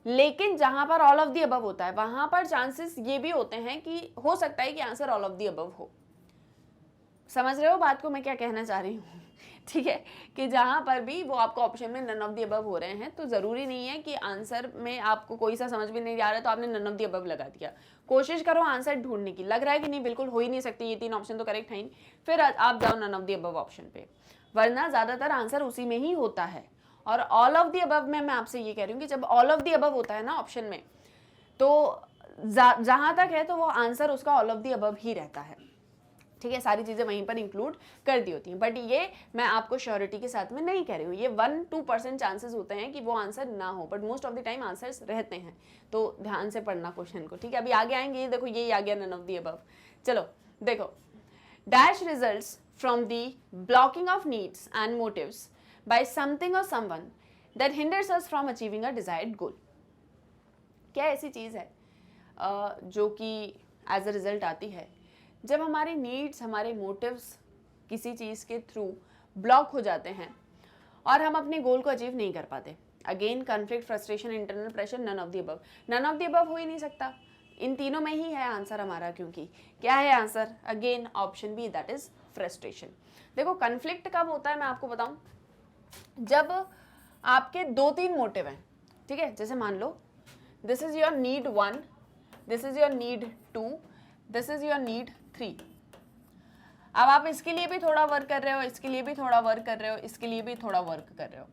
लेकिन जहां पर ऑल ऑफ द अबव होता है, वहां पर चांसेस ये भी होते हैं कि हो सकता है कि answer all of the above हो। समझ रहे हो बात को, मैं क्या कहना चाह रही हूँ? ठीक है, कि जहां पर भी वो आपको ऑप्शन में नन ऑफ द अबव हो रहे हैं, तो जरूरी नहीं है कि आंसर में आपको कोई सा समझ में नहीं आ रहा है तो आपने नन ऑफ द अबव लगा दिया। कोशिश करो आंसर ढूंढने की। लग रहा है कि नहीं, बिल्कुल हो ही नहीं सकती, ये 3 ऑप्शन तो करेक्ट है ही, फिर आप जाओ none of the above option पे, वरना ज्यादातर आंसर उसी में ही होता है। और ऑल ऑफ द अबव में मैं आपसे ये कह रही हूँ कि जब ऑल ऑफ द अबव होता है ना ऑप्शन में, तो जहां तक है तो वो आंसर उसका ऑल ऑफ द अबव ही रहता है। ठीक है, सारी चीजें वहीं पर इंक्लूड कर दी होती हैं। बट ये मैं आपको श्योरिटी के साथ में नहीं कह रही हूँ, ये 1-2% चांसेस होते हैं कि वो आंसर ना हो, but most of the time answers रहते हैं। तो ध्यान से पढ़ना क्वेश्चन को, ठीक है। अभी आगे आएंगे, ये देखो, यही आ गया नन ऑफ द अबव। चलो देखो, dash results from the blocking of needs and motives by something or someone that hinders us from achieving a desired goal। क्या ऐसी चीज़ है जो कि एज अ रिजल्ट आती है जब हमारे नीड्स, हमारे मोटिव्स किसी चीज़ के थ्रू ब्लॉक हो जाते हैं और हम अपने गोल को अचीव नहीं कर पाते? Again, conflict, frustration, internal pressure, none of the above. None of the above हो ही नहीं सकता, इन तीनों में ही है आंसर हमारा। क्योंकि क्या है answer? Again option B, that is frustration. देखो, कॉन्फ्लिक्ट कब होता है मैं आपको बताऊं, जब आपके 2-3 मोटिव हैं, ठीक है। जैसे मान लो this is your need 1, this is your need 2, this is your need 3। अब आप इसके लिए भी थोड़ा वर्क कर रहे हो, इसके लिए भी थोड़ा वर्क कर रहे हो, इसके लिए भी थोड़ा वर्क कर रहे हो,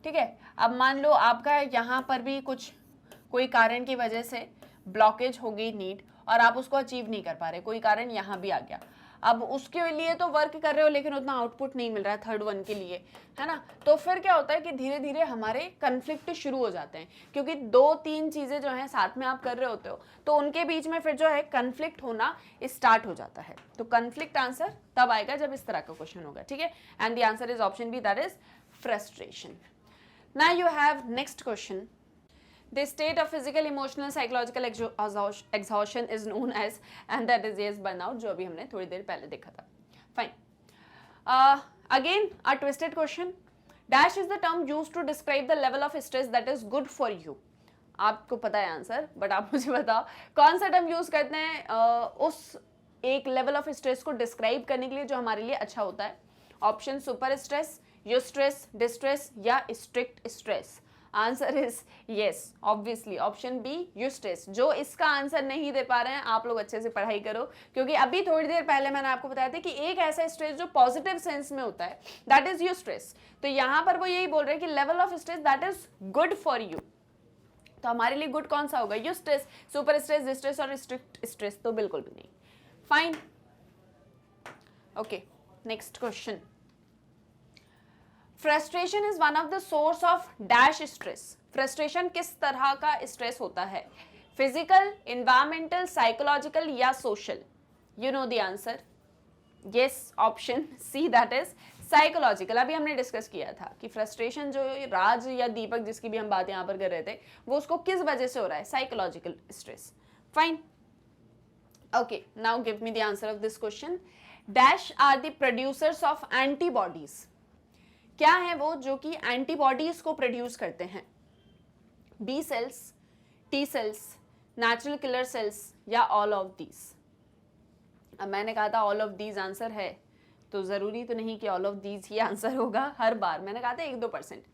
ठीक है। अब मान लो आपका यहाँ पर भी कोई कारण की वजह से ब्लॉकेज हो गई नीड, और आप उसको अचीव नहीं कर पा रहे, कोई कारण यहाँ भी आ गया। अब उसके लिए तो वर्क कर रहे हो लेकिन उतना आउटपुट नहीं मिल रहा है थर्ड वन के लिए, है ना। तो फिर क्या होता है कि धीरे धीरे हमारे कन्फ्लिक्ट शुरू हो जाते हैं, क्योंकि 2-3 चीजें जो हैं साथ में आप कर रहे होते हो, तो उनके बीच में फिर जो है कन्फ्लिक्ट होना स्टार्ट हो जाता है। तो कन्फ्लिक्ट आंसर तब आएगा जब इस तरह का क्वेश्चन होगा, ठीक है। And the answer is option B, that is frustration. Now you have next question. The state of physical, emotional, psychological exhaustion is known as, and that is yes burnout, जो अभी हमने थोड़ी देर पहले देखा था। Fine. Again, a twisted question. Dash is the term used to describe the level of stress that is good for you. आपको पता है आंसर, बट आप मुझे बताओ कौन सा टर्म यूज करते हैं उस एक लेवल ऑफ स्ट्रेस को डिस्क्राइब करने के लिए जो हमारे लिए अच्छा होता है? Option super stress, eustress, distress या strict stress? Answer is yes, obviously option B eustress. जो इसका आंसर नहीं दे पा रहे हैं आप लोग अच्छे से पढ़ाई करो, क्योंकि अभी थोड़ी देर पहले मैंने आपको बताया था कि एक ऐसा स्ट्रेस जो पॉजिटिव सेंस में होता है दैट इज यूस्ट्रेस। तो यहां पर वो यही बोल रहे हैं कि level of stress that is good for you. तो हमारे लिए गुड कौन सा होगा? यूस्ट्रेस, सुपर स्ट्रेस, डिस्ट्रेस और स्ट्रिक्ट स्ट्रेस तो बिल्कुल भी नहीं। Fine, okay, next question. Frustration is one of the source of dash stress. Frustration किस तरह का स्ट्रेस होता है? फिजिकल, एनवायरमेंटल, साइकोलॉजिकल या social? You know the answer. Yes, option C that is psychological. अभी हमने डिस्कस किया था कि फ्रस्ट्रेशन जो राज या दीपक जिसकी भी हम बात यहाँ पर कर रहे थे वो उसको किस वजह से हो रहा है? Psychological stress. Fine, okay, now give me the answer of this question. Dash are the producers of antibodies. क्या है वो जो कि एंटीबॉडीज को प्रोड्यूस करते हैं? B cells, T cells, natural killer cells या ऑल ऑफ दीज? अब मैंने कहा था ऑल ऑफ दीज आंसर है, तो जरूरी तो नहीं कि ऑल ऑफ दीज ही आंसर होगा हर बार। मैंने कहा था 1-2%।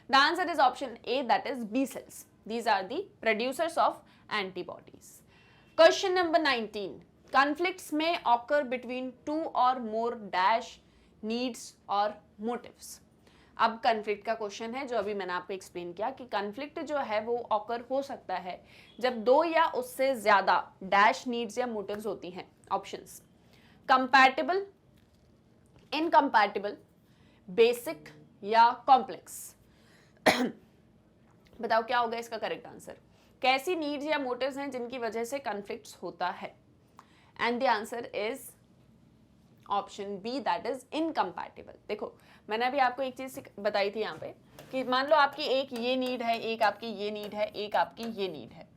The answer is option A that is B cells. These are the producers of antibodies. Question number 19। Conflicts में ऑकर बिटवीन 2 और मोर डैश नीड्स और मोटिव्स। अब कॉन्फ्लिक्ट का क्वेश्चन है जो अभी मैंने आपको एक्सप्लेन किया कि कॉन्फ्लिक्ट जो है वो ऑकर हो सकता है जब 2 या उससे ज्यादा डैश नीड्स या मोटिव्स होती हैं। ऑप्शंस: कंपैटिबल, इनकम्पैटिबल, बेसिक या कॉम्प्लेक्स। बताओ क्या होगा इसका करेक्ट आंसर? कैसी नीड्स या मोटिव्स हैं जिनकी वजह से कॉन्फ्लिक्ट्स होता है? And the answer is option B that is incompatible. देखो मैंने अभी आपको एक चीज बताई थी यहाँ पे कि मान लो आपकी एक ये नीड है, एक आपकी ये नीड है, एक आपकी ये नीड है।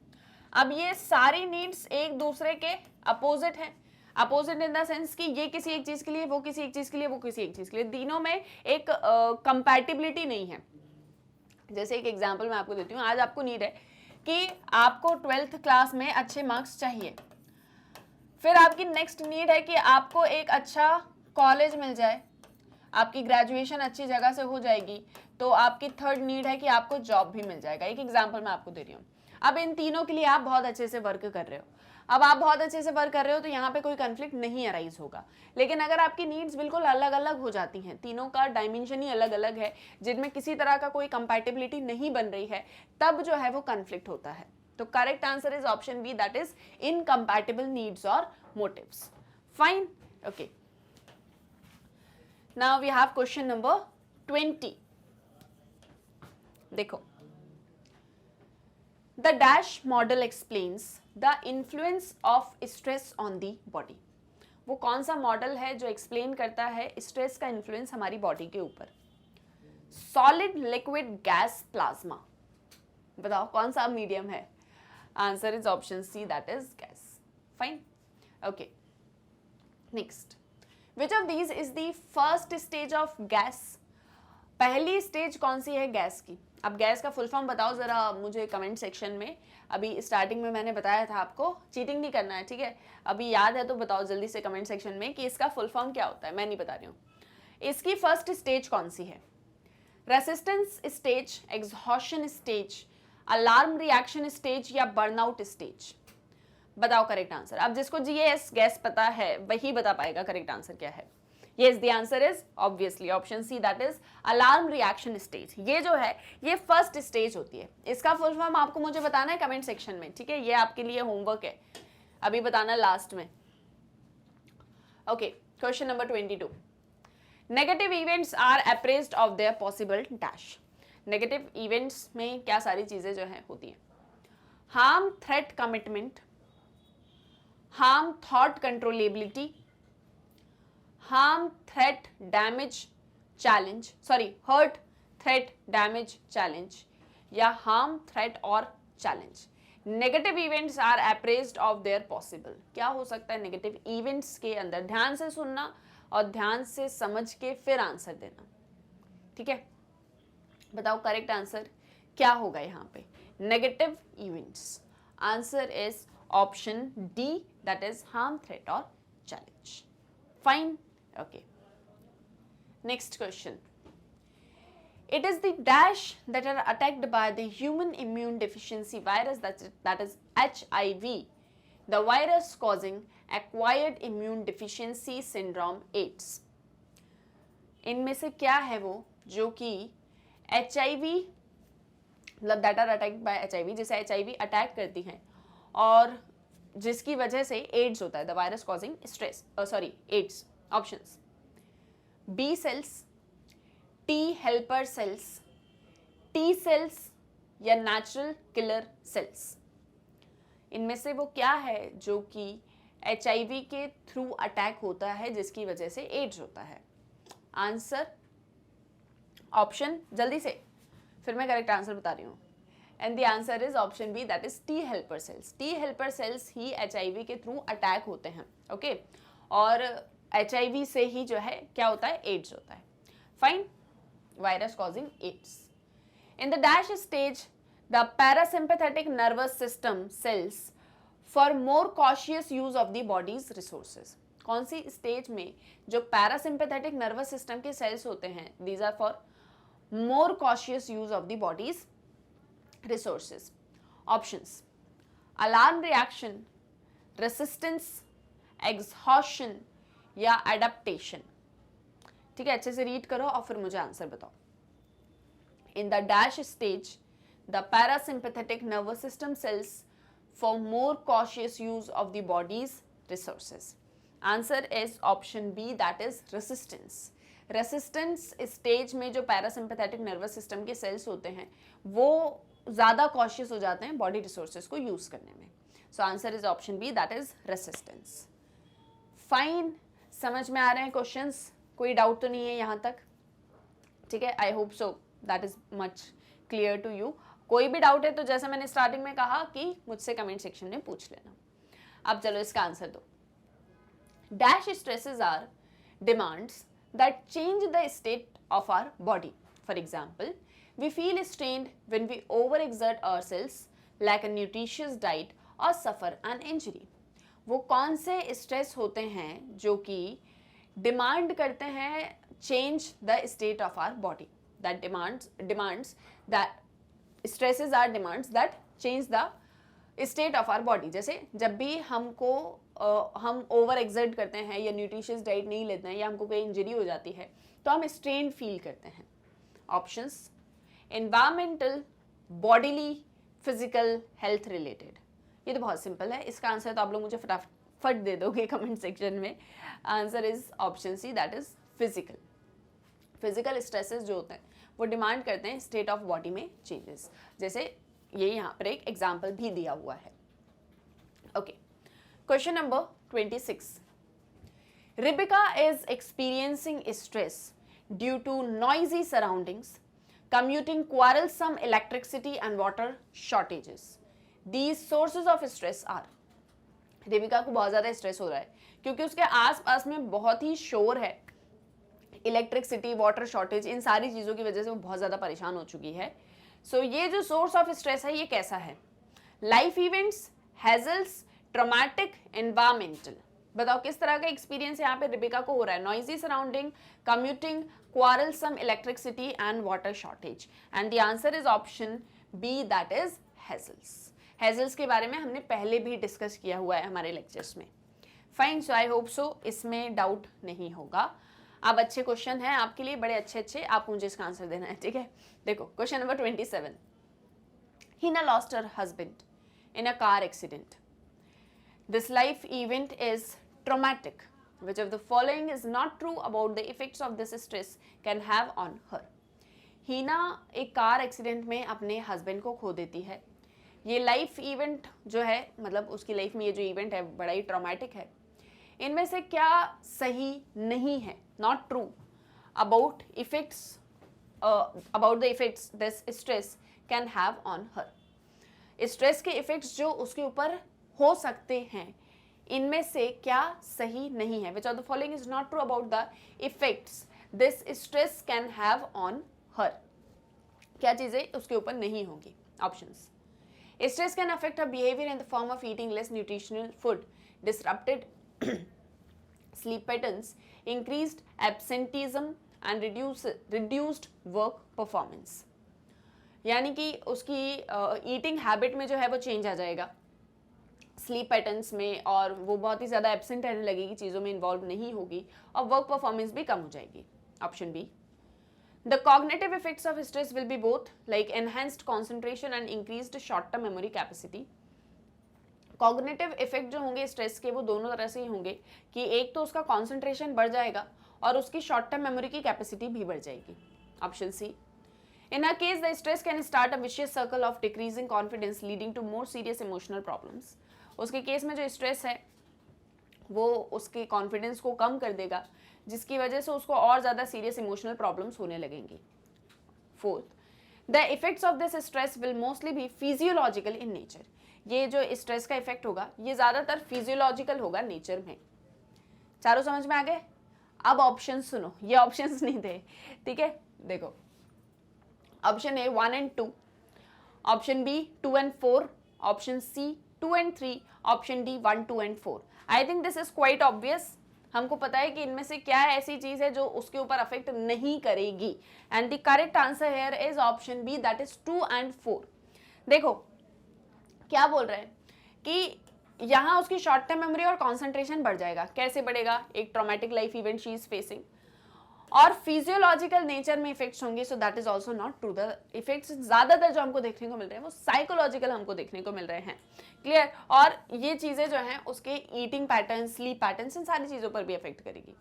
अब ये सारी नीड्स एक दूसरे के अपोजिट हैं। अपोजिट इन द सेंस कि ये किसी एक चीज के लिए, वो किसी एक चीज के लिए, वो किसी एक चीज के लिए, तीनों में एक कंपैटिबिलिटी नहीं है। जैसे एक एग्जांपल मैं आपको देती हूँ। आज आपको नीड है कि आपको 12th क्लास में अच्छे मार्क्स चाहिए, फिर आपकी नेक्स्ट नीड है कि आपको एक अच्छा कॉलेज मिल जाए, आपकी ग्रेजुएशन अच्छी जगह से हो जाएगी, तो आपकी थर्ड नीड है कि आपको जॉब भी मिल जाएगा। एक एग्जांपल मैं आपको दे रही हूँ। अब इन तीनों के लिए आप बहुत अच्छे से वर्क कर रहे हो। अब आप बहुत अच्छे से वर्क कर रहे हो तो यहाँ पे कोई कॉन्फ्लिक्ट नहीं अराइज होगा। लेकिन अगर आपकी नीड्स बिल्कुल अलग अलग हो जाती हैं, तीनों का डायमेंशन ही अलग अलग है, जिनमें किसी तरह का कोई कंपैटिबिलिटी नहीं बन रही है, तब जो है वो कॉन्फ्लिक्ट होता है। तो correct answer is option B that is incompatible needs और motives. Fine, okay. Now we have question number 20। देखो, the dash model explains the influence of stress on the body. वो कौन सा मॉडल है जो एक्सप्लेन करता है स्ट्रेस का इन्फ्लुएंस हमारी बॉडी के ऊपर? Solid, liquid, gas, plasma. बताओ कौन सा मीडियम है? Answer is option C that is gas. Fine, okay. Next, which of these is the first stage of gas? पहली स्टेज कौन सी है गैस की? अब गैस का फुल फॉर्म बताओ जरा मुझे कमेंट सेक्शन में। अभी स्टार्टिंग में मैंने बताया था आपको, चीटिंग नहीं करना है, ठीक है? अभी याद है तो बताओ जल्दी से कमेंट सेक्शन में कि इसका फुल फॉर्म क्या होता है। मैं नहीं बता रही हूँ। इसकी फर्स्ट स्टेज कौन सी है? Resistance stage, exhaustion stage, alarm reaction stage या बर्नआउट स्टेज? बताओ करेक्ट आंसर। अब जिसको जीएस गैस पता है वही बता पाएगा करेक्ट आंसर क्या है। Yes, the answer is obviously option C, that is alarm reaction stage. ये जो है ये फर्स्ट स्टेज होती है। इसका फुल फॉर्म आपको मुझे बताना है कमेंट सेक्शन में, ठीक है? ये आपके लिए होमवर्क है, अभी बताना लास्ट में। Okay, question number 22। Negative events are appraised of their possible dash. Negative events में क्या सारी चीजें जो है होती हैं? Harm, threat, commitment, harm, thought, controllability, harm, threat, damage, challenge, sorry, hurt, threat, damage, challenge या harm, threat और challenge। Negative events are appraised of their possible। क्या हो सकता है negative events के अंदर? ध्यान से सुनना और ध्यान से समझ के फिर आंसर देना, ठीक है? बताओ करेक्ट आंसर क्या होगा यहाँ पे? Negative events। Answer is option D that is harm, threat और challenge। Fine, okay. Next question. It is the dash that are attacked by the human immune deficiency virus, that is HIV, the virus causing acquired immune deficiency syndrome AIDS. इनमें से क्या है वो जो कि HIV मतलब that are attacked by HIV, जिसे HIV attack करती हैं और जिसकी वजह से एड्स होता है, the virus causing stress AIDS. Options: B cells, T helper cells, T cells या नेचुरल किलर सेल्स. इनमें से वो क्या है जो कि HIV के थ्रू अटैक होता है जिसकी वजह से एड्स होता है? आंसर ऑप्शन, जल्दी से, फिर मैं करेक्ट आंसर बता रही हूँ. And the answer is option B, that is T helper cells. T helper cells ही HIV के थ्रू अटैक होते हैं. ओके और HIV से ही जो है क्या होता है, एड्स होता है. Fine. Virus causing AIDS. In the dash stage, the parasympathetic nervous system cells for more cautious use of the body's resources. कौन सी स्टेज में जो पैरासिम्पैथेटिक नर्वस सिस्टम के सेल्स होते हैं, these are for more cautious use of the body's resources. Options: alarm reaction, resistance, exhaustion या adaptation. ठीक है, अच्छे से रीड करो और फिर मुझे आंसर बताओ. In the dash stage the parasympathetic nervous system cells for more cautious use of the body's resources. Answer is option B, that is resistance. Resistance stage में जो पैरासिम्पैथेटिक नर्वस सिस्टम के cells होते हैं वो ज़्यादा cautious हो जाते हैं बॉडी रिसोर्सेज को यूज करने में. So answer is option B, that is resistance. Fine. समझ में आ रहे हैं क्वेश्चंस? कोई डाउट तो नहीं है यहाँ तक? ठीक है, I hope so that is much clear to you. कोई भी डाउट है तो जैसे मैंने स्टार्टिंग में कहा कि मुझसे कमेंट सेक्शन में पूछ लेना. अब चलो इसका आंसर दो. Dash stresses are demands that change the state of our body. For example, we feel strained when we over exert ourselves, lack a nutritious diet और सफर एन इंजरी. वो कौन से स्ट्रेस होते हैं जो कि डिमांड करते हैं change the state of our body? That demands that stresses are demands that change the state of our body. जैसे जब भी हमको हम ओवर एक्सर्ट करते हैं या न्यूट्रिशियस डाइट नहीं लेते हैं या हमको कोई इंजरी हो जाती है तो हम स्ट्रेन फील करते हैं. Options: environmental, bodily, physical, health related. ये तो बहुत सिंपल है, इसका आंसर तो आप लोग मुझे फटाफट दे दोगे कमेंट सेक्शन में. Answer is option C, that is physical. Physical stresses जो होते हैं वो डिमांड करते हैं स्टेट ऑफ बॉडी में चेंजेस. जैसे ये यहाँ पर एक एग्जाम्पल भी दिया हुआ है. Okay, question number 26. Rebecca is experiencing stress due to noisy surroundings, commuting, quarrelsome electricity and water shortages. These sources of stress are. Rebekah को बहुत ज़्यादा स्ट्रेस हो रहा है क्योंकि उसके आसपास में बहुत ही शोर है, इलेक्ट्रिसिटी, वाटर शॉर्टेज, इन सारी चीज़ों की वजह से वो बहुत ज़्यादा परेशान हो चुकी है. सो ये जो सोर्स ऑफ स्ट्रेस है ये कैसा है? Life events, hassles, traumatic, environmental. बताओ किस तरह का एक्सपीरियंस यहाँ पे रिबिका को हो रहा है? Noisy surrounding, commuting, quarrelsome electricity and water shortage. And the answer is option B, that is hassles. Hassles के बारे में हमने पहले भी डिस्कस किया हुआ है हमारे लेक्चर्स में. फाइन. सो आई होप सो इसमें डाउट नहीं होगा. अब अच्छे क्वेश्चन हैं आपके लिए, बड़े अच्छे अच्छे. आप मुझे इसका आंसर देना है, ठीक है? देखो question number 27. Hina lost her husband in a car accident. This life event is traumatic. Which of the following is not true about the effects of this stress can have on her? हीना एक car accident में अपने husband को खो देती है. ये life event जो है, मतलब उसकी लाइफ में ये जो इवेंट है बड़ा ही ट्रॉमेटिक है. इनमें से क्या सही नहीं है, not true, about the effects this stress can have on her? Stress के इफेक्ट्स जो उसके ऊपर हो सकते हैं, इनमें से क्या सही नहीं है? Which of the following is not true about the effects this stress can have on her? क्या चीजें उसके ऊपर नहीं होंगी? Options: stress can affect her behaviour in the form of eating less nutritional food, disrupted sleep patterns, increased absenteeism, and reduced work performance, यानी कि उसकी eating habit में जो है वो चेंज आ जाएगा, स्लीप पैटर्न्स में, और वो बहुत ही ज़्यादा एब्सेंट रहने लगेगी, चीज़ों में इन्वॉल्व नहीं होगी और वर्क परफॉर्मेंस भी कम हो जाएगी। Option B. The cognitive effects of stress will be both like enhanced concentration and increased short-term memory capacity. Cognitive effect जो होंगे स्ट्रेस के वो दोनों तरह से ही होंगे कि एक तो उसका कॉन्सेंट्रेशन बढ़ जाएगा और उसकी शॉर्ट टर्म मेमोरी की कैपेसिटी भी बढ़ जाएगी। Option C. In a case, the stress can start a vicious circle of decreasing confidence leading to more serious emotional problems. उसके केस में जो स्ट्रेस है वो उसके कॉन्फिडेंस को कम कर देगा, जिसकी वजह से उसको और ज़्यादा सीरियस इमोशनल प्रॉब्लम्स होने लगेंगी। Fourth, the effects of this stress will mostly be physiological in nature. ये जो स्ट्रेस का इफेक्ट होगा ये ज़्यादातर फिजियोलॉजिकल होगा नेचर में। चारों समझ में आ गए? अब ऑप्शन सुनो, ये ऑप्शंस नहीं थे, ठीक है? देखो, option A 1 and 2, option B 2 and 4, option C 2 and 3, option D 1, 2 and 4। I think this is quite obvious. हमको पता है कि इनमें से क्या ऐसी चीज है जो उसके ऊपर अफेक्ट नहीं करेगी, and the correct answer here is option B, that is 2 and 4। देखो क्या बोल रहे हैं कि यहाँ उसकी शॉर्ट टर्म मेमोरी और कॉन्सेंट्रेशन बढ़ जाएगा। कैसे बढ़ेगा? एक traumatic life event she is facing, और फिजियोलॉजिकल नेचर में इफेक्ट्स होंगे, सो that is also not true. The effects ज्यादातर जो हमको देखने को मिल रहे हैं वो साइकोलॉजिकल हमको देखने को मिल रहे हैं। क्लियर? और ये चीजें जो हैं उसके ईटिंग पैटर्न, स्लीप पैटर्न, इन सारी चीजों पर भी इफेक्ट करेगी।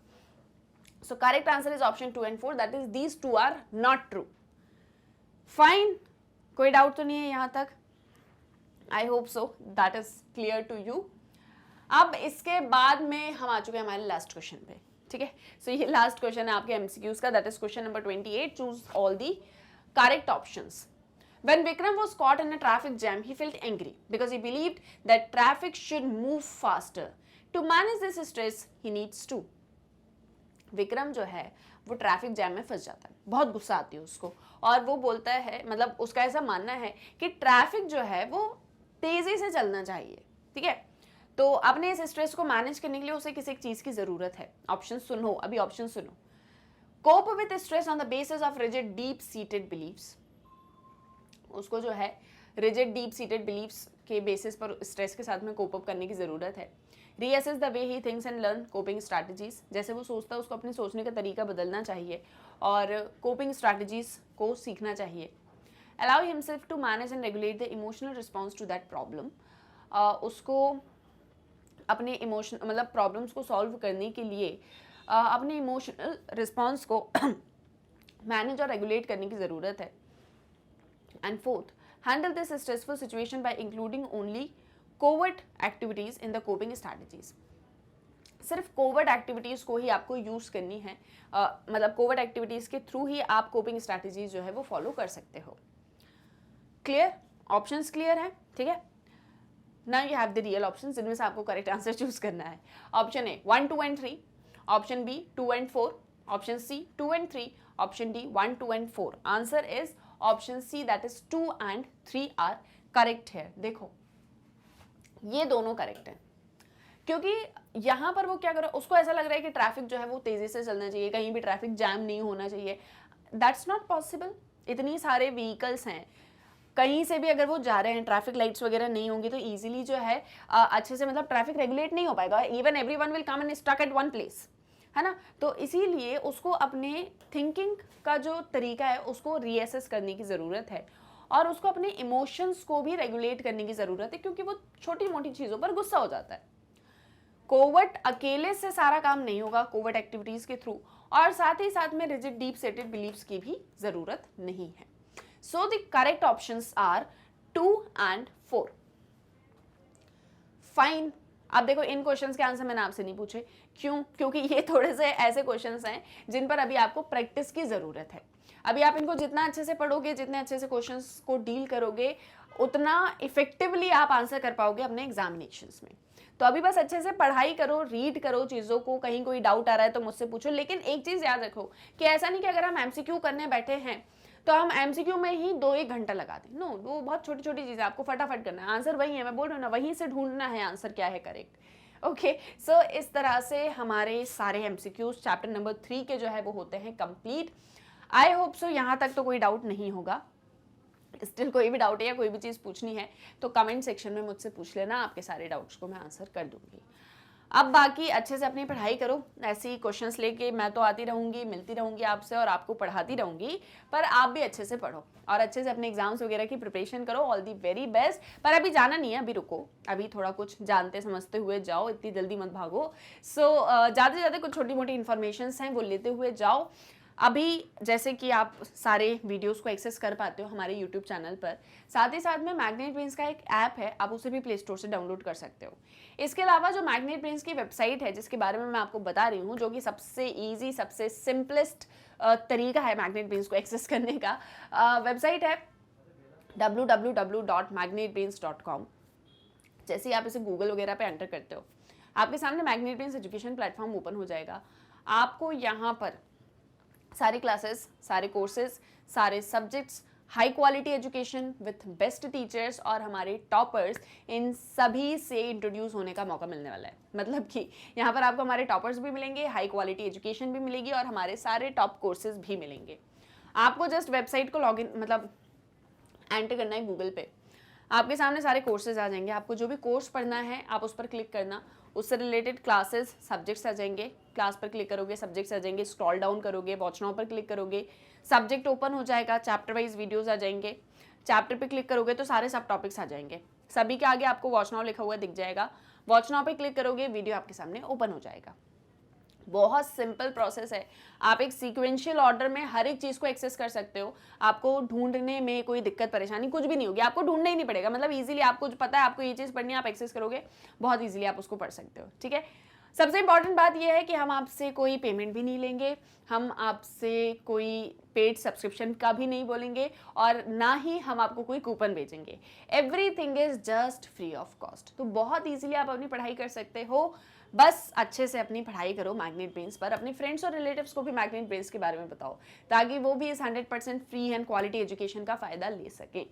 So correct answer is option 2 and 4, that is these two are not true. Fine, कोई डाउट तो नहीं है यहां तक? I hope so that is clear to you. अब इसके बाद में हम आ चुके हैं हमारे लास्ट क्वेश्चन पे, ठीक है? सो ये लास्ट क्वेश्चन है आपके एमसीक्यूज का, that is question number 28। Choose all the correct options. When Vikram was caught in a traffic jam, he felt angry because he believed that traffic should move faster. To manage this stress, he needs to. Vikram जो है वो traffic jam में फंस जाता है, बहुत गुस्सा आती है उसको, और वो बोलता है, मतलब उसका ऐसा मानना है कि ट्रैफिक जो है वो तेजी से चलना चाहिए, ठीक है? तो अपने इस स्ट्रेस को मैनेज करने के लिए उसे किसी एक चीज की जरूरत है। ऑप्शन सुनो, अभी ऑप्शन सुनो। Cope with stress on the basis of rigid deep seated beliefs. उसको जो है रिजिड डीप सीटेड बिलीव्स के बेसिस पर स्ट्रेस के साथ में कोप अप करने की ज़रूरत है। Reassess the way he thinks and learn coping strategies. जैसे वो सोचता है उसको अपने सोचने का तरीका बदलना चाहिए और कोपिंग स्ट्रैटेजीज को सीखना चाहिए। Allow himself to manage and regulate the emotional response to that problem. उसको अपने इमोशन मतलब प्रॉब्लम्स को सॉल्व करने के लिए अपने इमोशनल रिस्पॉन्स को मैनेज और रेगुलेट करने की ज़रूरत है। And fourth, handle this stressful situation by including only covert activities in the coping strategies. सिर्फ कोवर्ट एक्टिविटीज़ को ही आपको यूज़ करनी है, मतलब कोवर्ट एक्टिविटीज़ के थ्रू ही आप कोपिंग स्ट्रैटेजीज जो है वो फॉलो कर सकते हो। क्लियर? ऑप्शंस क्लियर है, ठीक है? Now you have the real options जिनमें से आपको करेक्ट आंसर चूज करना है। Option A 1, 2 and 3, option B 2 and 4, option C 2 and 3, option D 1, 2 and 4। Answer is option C, that is 2 and 3 are correct है। देखो ये दोनों करेक्ट है, क्योंकि यहाँ पर वो क्या कर रहा है, उसको ऐसा लग रहा है कि ट्रैफिक जो है वो तेजी से चलना चाहिए, कहीं भी ट्रैफिक जैम नहीं होना चाहिए। That's not possible. इतनी सारे व्हीकल्स हैं, कहीं से भी अगर वो जा रहे हैं, ट्रैफिक लाइट्स वगैरह नहीं होंगी तो इजीली जो है अच्छे से मतलब ट्रैफिक रेगुलेट नहीं हो पाएगा। Even everyone will come and stuck at one place, है ना? तो इसीलिए उसको अपने थिंकिंग का जो तरीका है उसको रीअसेस करने की ज़रूरत है, और उसको अपने इमोशंस को भी रेगुलेट करने की ज़रूरत है, क्योंकि वो छोटी मोटी चीज़ों पर गुस्सा हो जाता है। कोवर्ट अकेले से सारा काम नहीं होगा, कोवर्ट एक्टिविटीज़ के थ्रू, और साथ ही साथ में रिजिड डीप सेटेड बिलीव्स की भी ज़रूरत नहीं है। So the correct options are 2 and 4। Fine. अब देखो इन क्वेश्चंस के आंसर मैंने आपसे नहीं पूछे, क्यों? क्योंकि ये थोड़े से ऐसे क्वेश्चंस हैं जिन पर अभी आपको प्रैक्टिस की ज़रूरत है। अभी आप इनको जितना अच्छे से पढ़ोगे, जितने अच्छे से क्वेश्चंस को डील करोगे, उतना इफेक्टिवली आप आंसर कर पाओगे अपने एग्जामिनेशंस में। तो अभी बस अच्छे से पढ़ाई करो, रीड करो चीज़ों को, कहीं कोई डाउट आ रहा है तो मुझसे पूछो। लेकिन एक चीज़ याद रखो कि ऐसा नहीं कि अगर हम एमसीक्यू करने बैठे हैं तो हम एमसीक्यू में ही 2-1 घंटा लगा दें। नो, वो बहुत छोटी छोटी चीज़ें, आपको फटाफट करना है। आंसर वही है, मैं बोल रही हूँ ना, वहीं से ढूंढना है आंसर क्या है करेक्ट। ओके, सो इस तरह से हमारे सारे एमसीक्यूज चैप्टर नंबर 3 के जो है वो होते हैं कंप्लीट। आई होप सो यहाँ तक तो कोई डाउट नहीं होगा। स्टिल कोई भी डाउट है या कोई भी चीज़ पूछनी है तो कमेंट सेक्शन में मुझसे पूछ लेना, आपके सारे डाउट्स को मैं आंसर कर दूंगी। अब बाकी अच्छे से अपनी पढ़ाई करो, ऐसे ही क्वेश्चंस लेके मैं तो आती रहूँगी, मिलती रहूँगी आपसे और आपको पढ़ाती रहूँगी, पर आप भी अच्छे से पढ़ो और अच्छे से अपने एग्जाम्स वगैरह की प्रिपरेशन करो। All the very best. पर अभी जाना नहीं है, अभी रुको, अभी थोड़ा कुछ जानते समझते हुए जाओ, इतनी जल्दी मत भागो। सो जाते जाते कुछ छोटी मोटी इन्फॉर्मेशन हैं वो लेते हुए जाओ। अभी जैसे कि आप सारे वीडियोस को एक्सेस कर पाते हो हमारे यूट्यूब चैनल पर, साथ ही साथ में मैग्नेट ब्रेन्स का एक ऐप है, आप उसे भी प्ले स्टोर से डाउनलोड कर सकते हो। इसके अलावा जो मैग्नेट ब्रेन्स की वेबसाइट है जिसके बारे में मैं आपको बता रही हूँ, जो कि सबसे ईजी सबसे सिंपलेस्ट तरीका है मैग्नेट ब्रेन्स को एक्सेस करने का, वेबसाइट है www.magnetbrains.com। जैसे ही आप इसे गूगल वगैरह पे एंटर करते हो आपके सामने magnet brains education platform open हो जाएगा। आपको यहाँ पर सारी क्लासेस, सारे कोर्सेज, सारे subjects, high quality education with best teachers और हमारे टॉपर्स, इन सभी से इंट्रोड्यूस होने का मौका मिलने वाला है। मतलब कि यहाँ पर आपको हमारे टॉपर्स भी मिलेंगे, हाई क्वालिटी एजुकेशन भी मिलेगी और हमारे सारे टॉप कोर्सेज भी मिलेंगे। आपको जस्ट वेबसाइट को लॉगिन मतलब एंटर करना है गूगल पे, आपके सामने सारे कोर्सेज आ जाएंगे। आपको जो भी कोर्स पढ़ना है आप उस पर क्लिक करना, उससे रिलेटेड क्लासेस, सब्जेक्ट्स आ जाएंगे, क्लास पर क्लिक करोगे सब्जेक्ट्स आ जाएंगे, स्क्रॉल डाउन करोगे वॉच नाउ पर क्लिक करोगे सब्जेक्ट ओपन हो जाएगा, चैप्टर वाइज वीडियोस आ जाएंगे, चैप्टर पे क्लिक करोगे तो सारे सब टॉपिक्स आ जाएंगे, सभी के आगे आपको वॉच नाउ लिखा हुआ दिख जाएगा, वॉच नाउ पे क्लिक करोगे वीडियो आपके सामने ओपन हो जाएगा। बहुत सिंपल प्रोसेस है, आप एक सीक्वेंशियल ऑर्डर में हर एक चीज़ को एक्सेस कर सकते हो। आपको ढूंढने में कोई दिक्कत परेशानी कुछ भी नहीं होगी, आपको ढूंढना ही नहीं पड़ेगा। मतलब इजीली आपको जो पता है आपको ये चीज़ पढ़नी है, आप एक्सेस करोगे बहुत इजीली आप उसको पढ़ सकते हो। ठीक है, सबसे इंपॉर्टेंट बात यह है कि हम आपसे कोई पेमेंट भी नहीं लेंगे, हम आपसे कोई पेड सब्सक्रिप्शन का भी नहीं बोलेंगे और ना ही हम आपको कोई कूपन भेजेंगे। Everything is just free of cost. तो बहुत इजीली आप अपनी पढ़ाई कर सकते हो। बस अच्छे से अपनी पढ़ाई करो मैग्नेट ब्रेन्स पर, अपने फ्रेंड्स और रिलेटिव्स को भी मैग्नेट ब्रेन्स के बारे में बताओ ताकि वो भी इस 100% फ्री एंड क्वालिटी एजुकेशन का फ़ायदा ले सकें।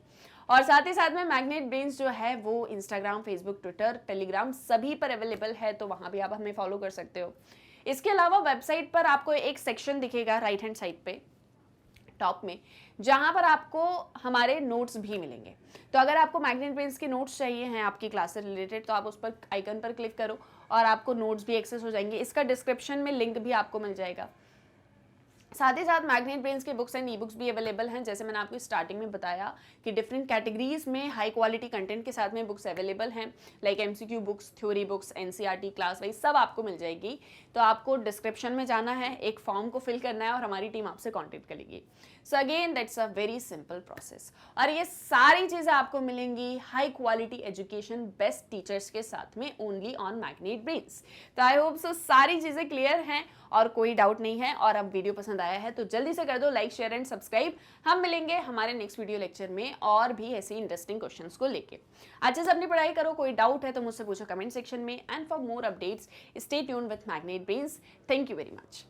और साथ ही साथ में मैग्नेट ब्रेन्स जो है वो इंस्टाग्राम, फेसबुक, ट्विटर, टेलीग्राम सभी पर अवेलेबल है, तो वहाँ भी आप हमें फॉलो कर सकते हो। इसके अलावा वेबसाइट पर आपको एक सेक्शन दिखेगा राइट हैंड साइड पे टॉप में, जहां पर आपको हमारे नोट्स भी मिलेंगे। तो अगर आपको मैग्नेट ब्रेन्स के नोट्स चाहिए हैं आपकी क्लास से रिलेटेड तो आप उस पर आइकन पर क्लिक करो और आपको नोट्स भी एक्सेस हो जाएंगे। इसका डिस्क्रिप्शन में लिंक भी आपको मिल जाएगा। साथ ही साथ मैग्नेट ब्रेन्स के बुक्स एंड ई बुक्स भी अवेलेबल हैं। जैसे मैंने आपको स्टार्टिंग में बताया कि डिफरेंट कैटेगरीज में हाई क्वालिटी कंटेंट के साथ में बुक्स अवेलेबल हैं, like MCQ books, theory books, NCERT, class wise सब आपको मिल जाएगी। तो आपको डिस्क्रिप्शन में जाना है, एक फॉर्म को फिल करना है और हमारी टीम आपसे कॉन्टेक्ट करेगी। So again that's a very simple process और ये सारी चीज़ें आपको मिलेंगी high quality education best teachers के साथ में ओनली ऑन मैग्नेट ब्रेन्स। तो आई होप सो सारी चीज़ें क्लियर हैं और कोई डाउट नहीं है। और अब वीडियो पसंद आया है तो जल्दी से कर दो लाइक, शेयर एंड सब्सक्राइब। हम मिलेंगे हमारे नेक्स्ट वीडियो लेक्चर में और भी ऐसे इंटरेस्टिंग क्वेश्चंस को लेके। अच्छे से अपनी पढ़ाई करो, कोई डाउट है तो मुझसे पूछो कमेंट सेक्शन में। And for more updates stay tuned with magnet brains. Thank you very much.